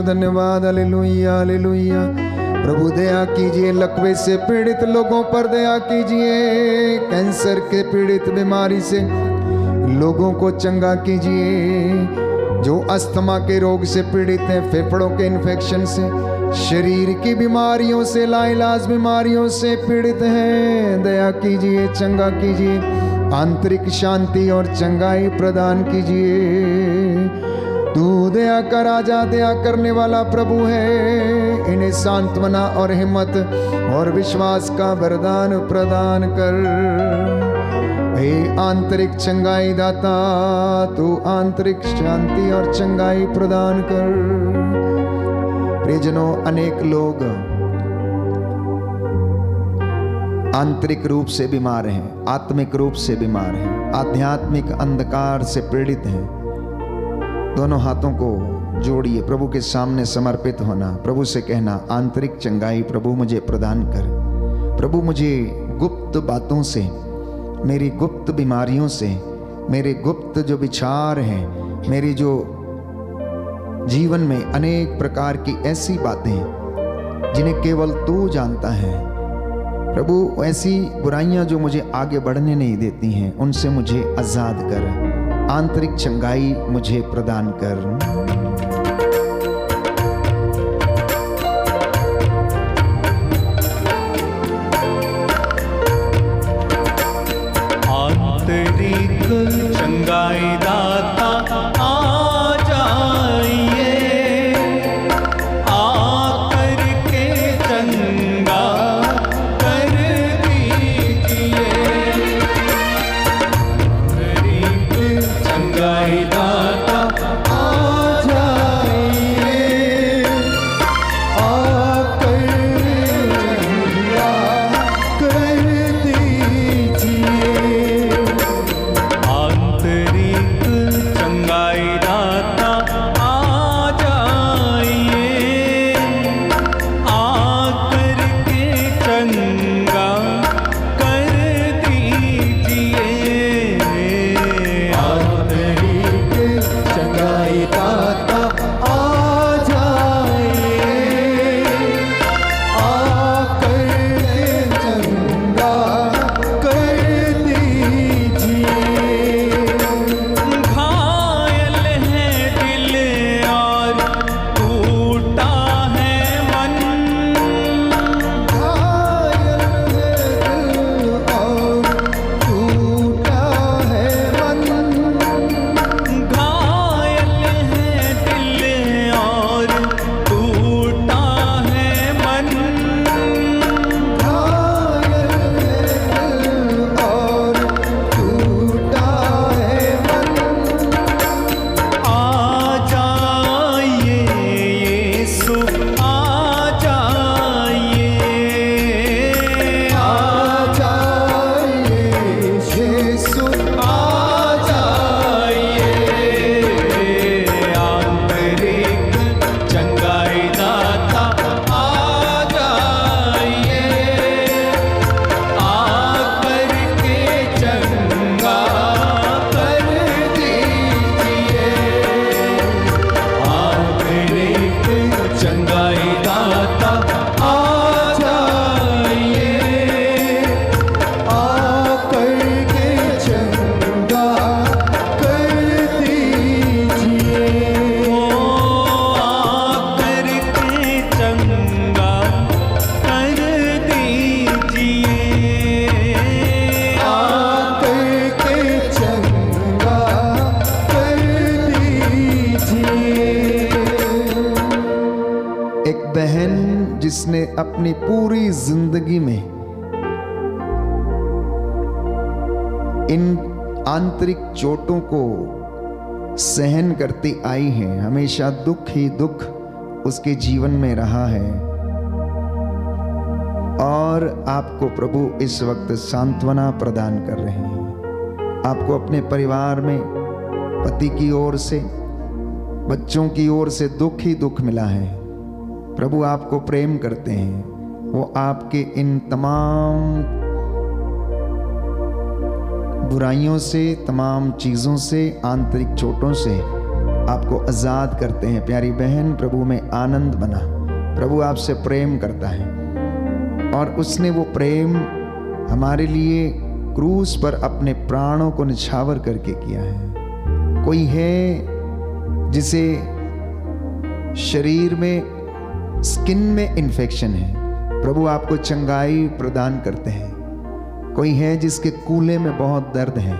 यीशु, धन्यवाद। Hallelujah hallelujah. प्रभु दया कीजिए, लकवे से पीड़ित लोगों पर दया कीजिए, कैंसर के पीड़ित बीमारी से लोगों को चंगा कीजिए, जो अस्थमा के रोग से पीड़ित हैं, फेफड़ों के इन्फेक्शन से, शरीर की बीमारियों से, लाइलाज बीमारियों से पीड़ित हैं, दया कीजिए, चंगा कीजिए, आंतरिक शांति और चंगाई प्रदान कीजिए। तू दया का राजा, दया करने वाला प्रभु है। इन्हें सांत्वना और हिम्मत और विश्वास का वरदान प्रदान कर। हे आंतरिक चंगाई दाता, तू आंतरिक शांति और चंगाई प्रदान कर। प्रियजनों, अनेक लोग आंतरिक रूप से बीमार हैं, आत्मिक रूप से बीमार हैं, आध्यात्मिक अंधकार से पीड़ित हैं। दोनों हाथों को जोड़िए, प्रभु के सामने समर्पित होना, प्रभु से कहना, आंतरिक चंगाई प्रभु मुझे प्रदान कर। प्रभु मुझे गुप्त बातों से, मेरी गुप्त बीमारियों से, मेरे गुप्त जो विचार हैं, मेरी जो जीवन में अनेक प्रकार की ऐसी बातें जिन्हें केवल तू जानता है, प्रभु ऐसी बुराइयां जो मुझे आगे बढ़ने नहीं देती हैं, उनसे मुझे आज़ाद कर, आंतरिक चंगाई मुझे प्रदान कर।
आंतरिक चंगाई दाता आ जाइए, आकर के चंगा कर दीजिए। आंतरिक चंगाई दाता आ जाइए, आकर चंगा कर दीजिए। आंतरिक चंगाई दाता आ जाइए, आकर के चंगा कर दीजिए। आंतरिक चंगाई दाता आ जाइए, आकर के चंगा कर दीजिए। घायल है दिल और टूटा है मन,
घायल है दिल और टूटा है मन,
घायल है दिल और टूटा है मन।
घायल है दिल और टूटा है मन।
आ जाइए यीशु, आ जाइए,
आ जाइए यीशु,
आ जाइए। आंतरिक चंगाई दाता आ जाइए, आकर के चंगा कर दीजिए। आंतरिक चंगाई दाता आ जाइए,
आकर के चंगा कर दीजिए।
ओ आकर के चंगा कर दीजिए।
आकर के चंगा कर दीजिए। एक बहन जिसने अपनी पूरी जिंदगी में इन आंतरिक चोटों को सहन करती आई है, हमेशा दुख ही दुख उसके जीवन में रहा है, और आपको प्रभु इस वक्त सांत्वना प्रदान कर रहे हैं। आपको अपने परिवार में पति की ओर से, बच्चों की ओर से दुख ही दुख मिला है। प्रभु आपको प्रेम करते हैं, वो आपके इन तमाम बुराइयों से, तमाम चीज़ों से, आंतरिक चोटों से आपको आज़ाद करते हैं। प्यारी बहन, प्रभु में आनंद बना। प्रभु आपसे प्रेम करता है और उसने वो प्रेम हमारे लिए क्रूस पर अपने प्राणों को निछावर करके किया है। कोई है जिसे शरीर में, स्किन में इन्फेक्शन है, प्रभु आपको चंगाई प्रदान करते हैं। कोई है जिसके कूल्हे में बहुत दर्द है,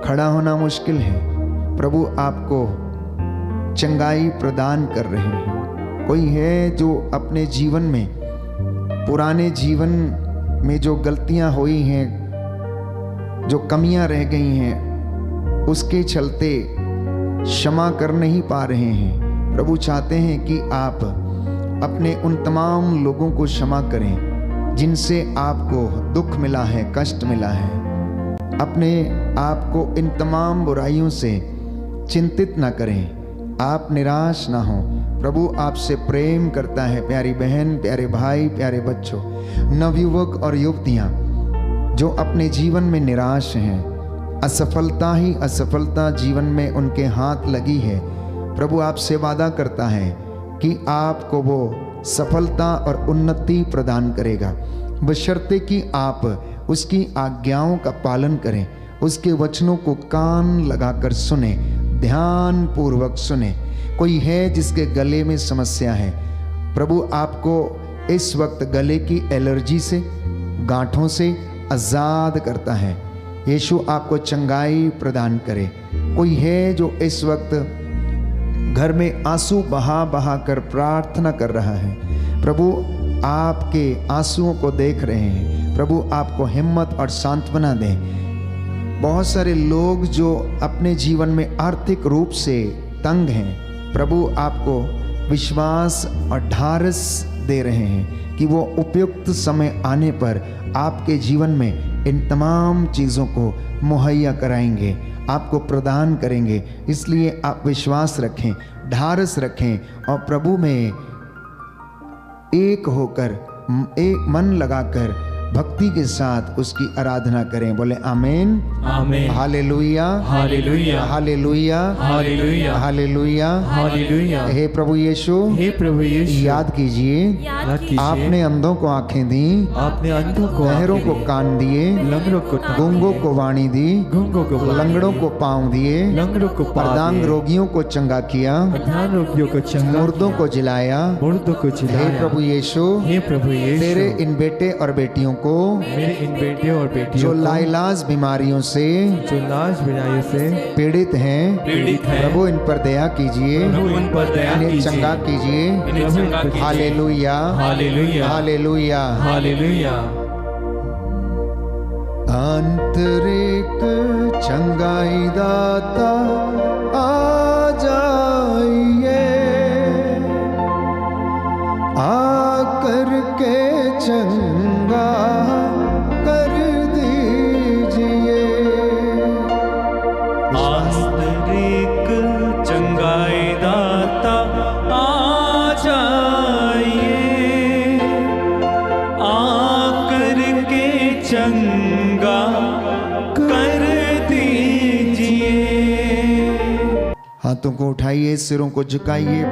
खड़ा होना मुश्किल है, प्रभु आपको चंगाई प्रदान कर रहे हैं। कोई है जो अपने जीवन में, पुराने जीवन में जो गलतियां हुई हैं, जो कमियां रह गई हैं, उसके चलते क्षमा कर नहीं पा रहे हैं। प्रभु चाहते हैं कि आप अपने उन तमाम लोगों को क्षमा करें जिनसे आपको दुख मिला है, कष्ट मिला है। अपने आप को इन तमाम बुराइयों से चिंतित ना करें, आप निराश ना हो। प्रभु आपसे प्रेम करता है। प्यारी बहन, प्यारे भाई, प्यारे बच्चों, नवयुवक और युवतियां जो अपने जीवन में निराश हैं, असफलता ही असफलता जीवन में उनके हाथ लगी है, प्रभु आपसे वादा करता है कि आपको वो सफलता और उन्नति प्रदान करेगा, बशर्ते कि आप उसकी आज्ञाओं का पालन करें, उसके वचनों को कान लगाकर सुने, ध्यान पूर्वक सुने। कोई है जिसके गले में समस्या है, प्रभु आपको इस वक्त गले की एलर्जी से, गांठों से आज़ाद करता है। यीशु आपको चंगाई प्रदान करे। कोई है जो इस वक्त घर में आंसू बहा बहा कर प्रार्थना कर रहा है, प्रभु आपके आंसुओं को देख रहे हैं। प्रभु आपको हिम्मत और सांत्वना दें। बहुत सारे लोग जो अपने जीवन में आर्थिक रूप से तंग हैं, प्रभु आपको विश्वास और ढारस दे रहे हैं कि वो उपयुक्त समय आने पर आपके जीवन में इन तमाम चीज़ों को मुहैया कराएंगे, आपको प्रदान करेंगे। इसलिए आप विश्वास रखें, ढारस रखें और प्रभु में एक होकर, एक मन लगाकर भक्ति के साथ उसकी आराधना करें। बोले आमीन,
आमीन,
हालेलुया,
हालेलुया,
हालेलुया,
हालेलुया,
हालेलुया,
हालेलुया।
हे प्रभु यीशु,
हे प्रभु यीशु,
याद कीजिए
याद कीजिए,
आपने अंधों को आंखें दी,
आपने अंधों को
बहरों को कान दिए,
लंगड़ों को
गूंगों को वाणी दी,
गूंगों को
लंगड़ों को पांव दिए,
लंगड़ों को
प्रदांग रोगियों को चंगा किया,
प्रधान रोगियों को चंगा,
मुर्दों को जिलाया।
मुर्दों को
हे
जिलाया।
प्रभु यीशु,
हे प्रभु यीशु,
तेरे इन बेटे और बेटियों को,
मेरे इन बेटियों और बेटियों
जो
को,
लाइलाज बीमारियों से
जो लाज बीमारियों से
पीड़ित हैं, प्रभु इन पर दया कीजिए,
प्रभु इन पर दया
इन्हें
कीजिए,
चंगा कीजिए।
इन्हें चंगा कीजिए।
हालेलुया,
हालेलुया,
हालेलुया,
हालेलुया।
आंतरिक चंगाई दाता आ जाइए, आकर के चंगा कर दीजिए।
आंतरिक चंगाई दाता आ जाइए, आकर के चंगा कर दीजिए।
हाथों को उठाइए, सिरों को झुकाइए।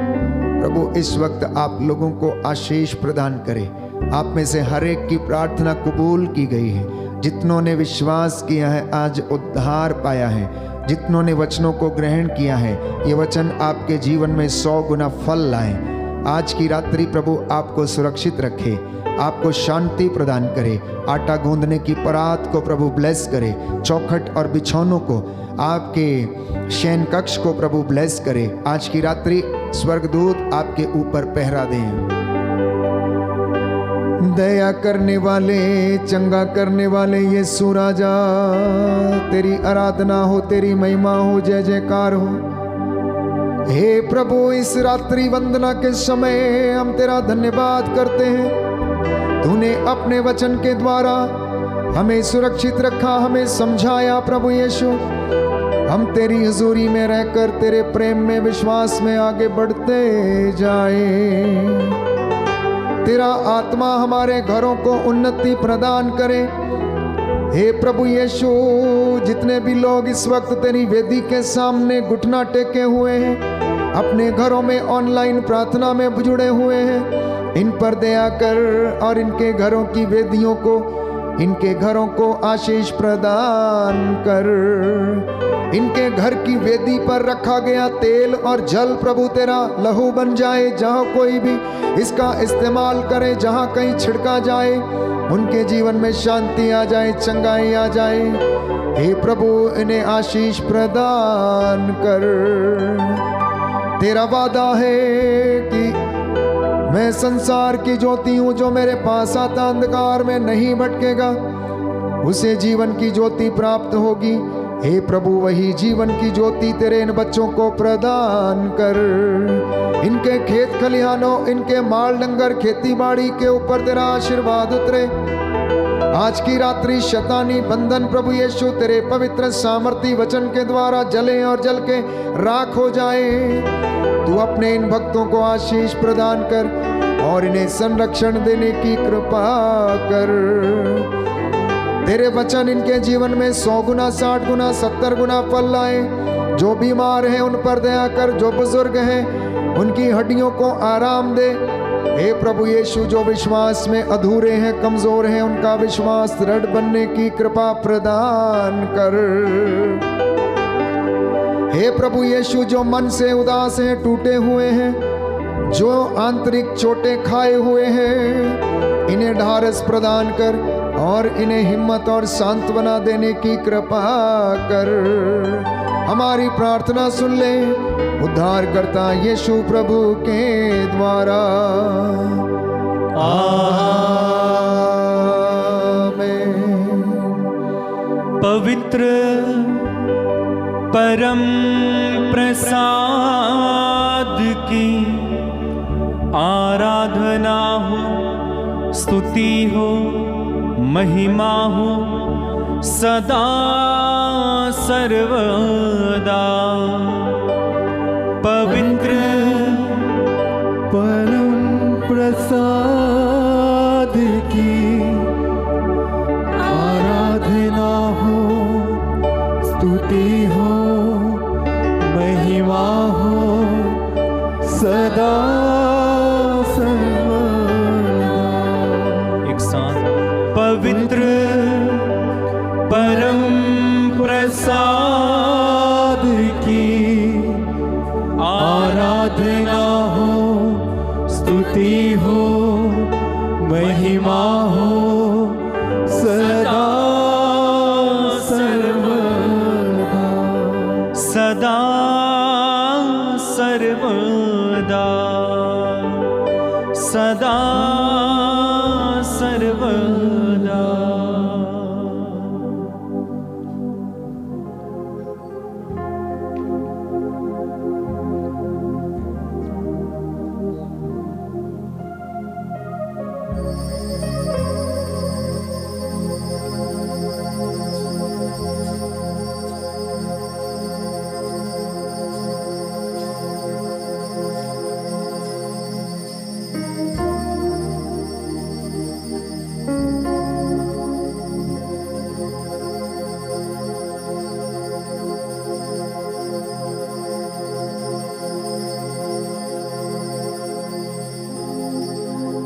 प्रभु इस वक्त आप लोगों को आशीष प्रदान करे। आप में से हर एक की प्रार्थना कबूल की गई है। जितनों ने विश्वास किया है आज उद्धार पाया है। जितनों ने वचनों को ग्रहण किया है, ये वचन आपके जीवन में 100 गुना फल लाएं। आज की रात्रि प्रभु आपको सुरक्षित रखे, आपको शांति प्रदान करे। आटा गूंदने की परात को प्रभु ब्लेस करे। चौखट और बिछौनों को, आपके शयन कक्ष को प्रभु ब्लेस करे। आज की रात्रि स्वर्गदूत आपके ऊपर पहरा दें। दया करने वाले, चंगा करने वाले यीशु राजा, तेरी आराधना हो, तेरी महिमा हो, जय जयकार हो। हे प्रभु, इस रात्रि वंदना के समय हम तेरा धन्यवाद करते हैं। तूने अपने वचन के द्वारा हमें सुरक्षित रखा, हमें समझाया। प्रभु यीशु, हम तेरी हुजूरी में रहकर तेरे प्रेम में, विश्वास में आगे बढ़ते जाएं। तेरा आत्मा हमारे घरों को उन्नति प्रदान करे। हे प्रभु यीशु, जितने भी लोग इस वक्त तेरी वेदी के सामने घुटना टेके हुए हैं, अपने घरों में ऑनलाइन प्रार्थना में जुड़े हुए हैं, इन पर दया कर और इनके घरों की वेदियों को, इनके घरों को आशीष प्रदान कर। इनके घर की वेदी पर रखा गया तेल और जल प्रभु तेरा लहू बन जाए। जहाँ कोई भी इसका इस्तेमाल करे, जहाँ कहीं छिड़का जाए, उनके जीवन में शांति आ जाए, चंगाई आ जाए। हे प्रभु इन्हें आशीष प्रदान कर। तेरा वादा है कि मैं संसार की ज्योति हूँ, जो मेरे पास आता अंधकार में नहीं भटकेगा, उसे जीवन की ज्योति प्राप्त होगी। हे प्रभु वही जीवन की ज्योति तेरे इन बच्चों को प्रदान कर। इनके खेत खलिहानों, इनके माल डंगर खेती बाड़ी के ऊपर तेरा आशीर्वाद उतरे। आज की रात्रि शैतानी बंधन प्रभु यीशु तेरे पवित्र सामर्थी वचन के द्वारा जले और जल के राख हो जाए। तू अपने इन भक्तों को आशीष प्रदान कर और इन्हें संरक्षण देने की कृपा कर। तेरे वचन इनके जीवन में 100 गुना 60 गुना 70 गुना फल लाए। जो बीमार हैं उन पर दया कर, जो बुजुर्ग हैं उनकी हड्डियों को आराम दे। हे प्रभु यीशु, जो विश्वास में अधूरे हैं, कमजोर हैं, उनका विश्वास दृढ़ बनने की कृपा प्रदान कर। हे प्रभु यीशु, जो मन से उदास हैं, टूटे हुए हैं, जो आंतरिक चोटें खाए हुए हैं, इन्हें ढारस प्रदान कर और इन्हें हिम्मत और सांत्वना देने की कृपा कर। हमारी प्रार्थना सुन ले उद्धारकर्ता यीशु प्रभु के द्वारा। आमीन।
पवित्र परम प्रसाद की आराधना हो, स्तुति हो, महिमा हो सदा सर्वदा। पवित्र
परम प्रसाद की आराधना हो, स्तुति हो, महिमा हो सदा सर्वदा।
एक साथ पवित्र परम प्रसाद
की आराधना हो, स्तुति हो, महिमा हो सदा सर्वदा।
सदा सर्वदा, सदा सर्वदा।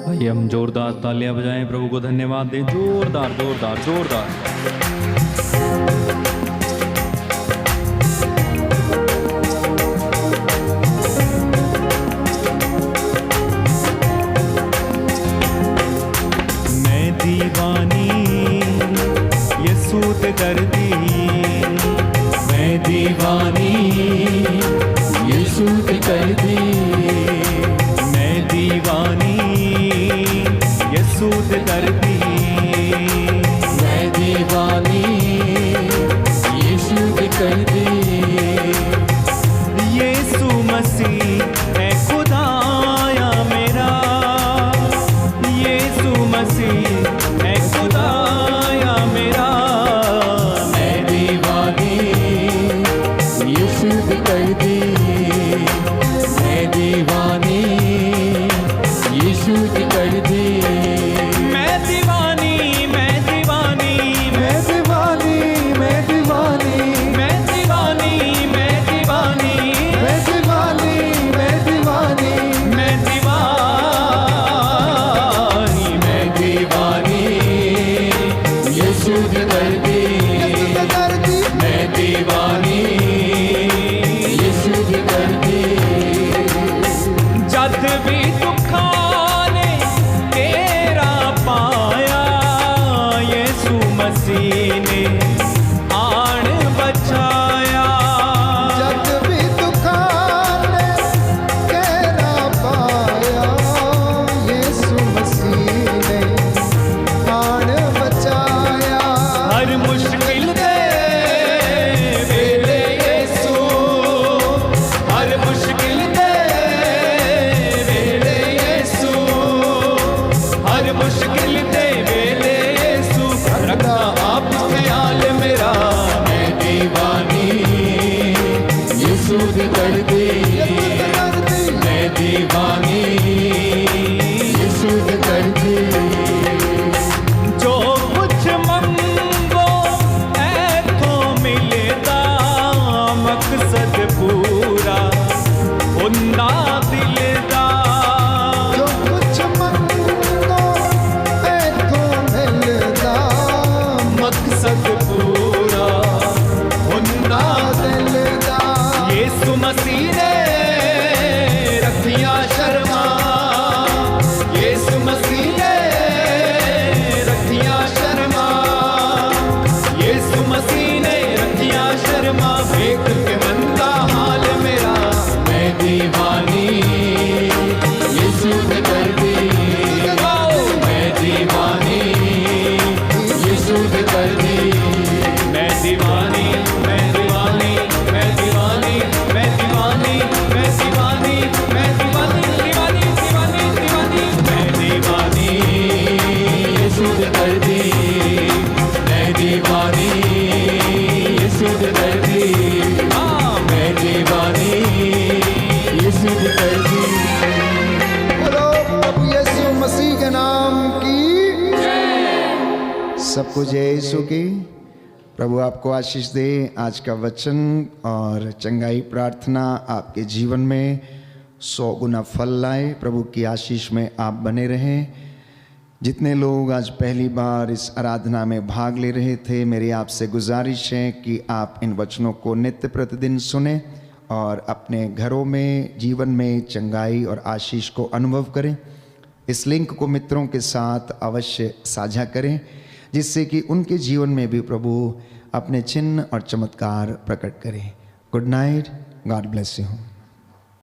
आइए हम जोरदार तालियां बजाएं, प्रभु को धन्यवाद दें। जोरदार जोरदार जोरदार। मैं दीवानी यीशु ते दर्दी,
मैं दीवानी यीशु की दर्दी,
मैं दीवानी यीशु ते दर्दी,
मैं दीवानी
मसीह ने आण बचाया।
जग भी दुखाने कहना पाया, यीशु मसीह ने आण बचाया।
हर मुश्किल दे वेले यीशु, हर मुश्किल दे वेले यीशु, हर मुश्किल दे वेले यीशु रखना आप ख्याल मेरा।
मैं दीवानी यीशु दी दर्दी, मैं दीवानी यीशु दी दर्दी।
जो कुछ मंगो ऐथों मिलदा, मकसद पूरा हुंदा दिल दा।
जो कुछ मंगो ऐथों मिलदा,
मकसद पूरा हुंदा
दिल दा।
यीशु मसीह ने रखिया शर्मा, यीशु मसीह ने रखिया शर्मा, यीशु मसीह ने रखिया शर्मा। देख के मंदा हाल मेरा,
मैं दीवानी यीशु दी दर्दी, मैं दीवानी यीशु दी दर्दी।
मैं दीवानी, मैं दीवानी, मैं दीवानी, मैं दीवानी, मैं दीवानी, मैं दीवानी, दीवानी, दीवानी, दीवानी, मैं दीवानी।
यीशु दी दर्दी, मैं दीवानी यीशु दी दर्दी, मैं दीवानी यीशु दी दर्दी।
बोलो प्रभु यीशु मसीह के नाम की सबको जय यीशु की। प्रभु आपको आशीष दे। आज का वचन और चंगाई प्रार्थना आपके जीवन में 100 गुना फल लाए। प्रभु की आशीष में आप बने रहें। जितने लोग आज पहली बार इस आराधना में भाग ले रहे थे, मेरी आपसे गुजारिश है कि आप इन वचनों को नित्य प्रतिदिन सुने और अपने घरों में जीवन में चंगाई और आशीष को अनुभव करें। इस लिंक को मित्रों के साथ अवश्य साझा करें, जिससे कि उनके जीवन में भी प्रभु अपने चिन्ह और चमत्कार प्रकट करें। Good night, God bless you.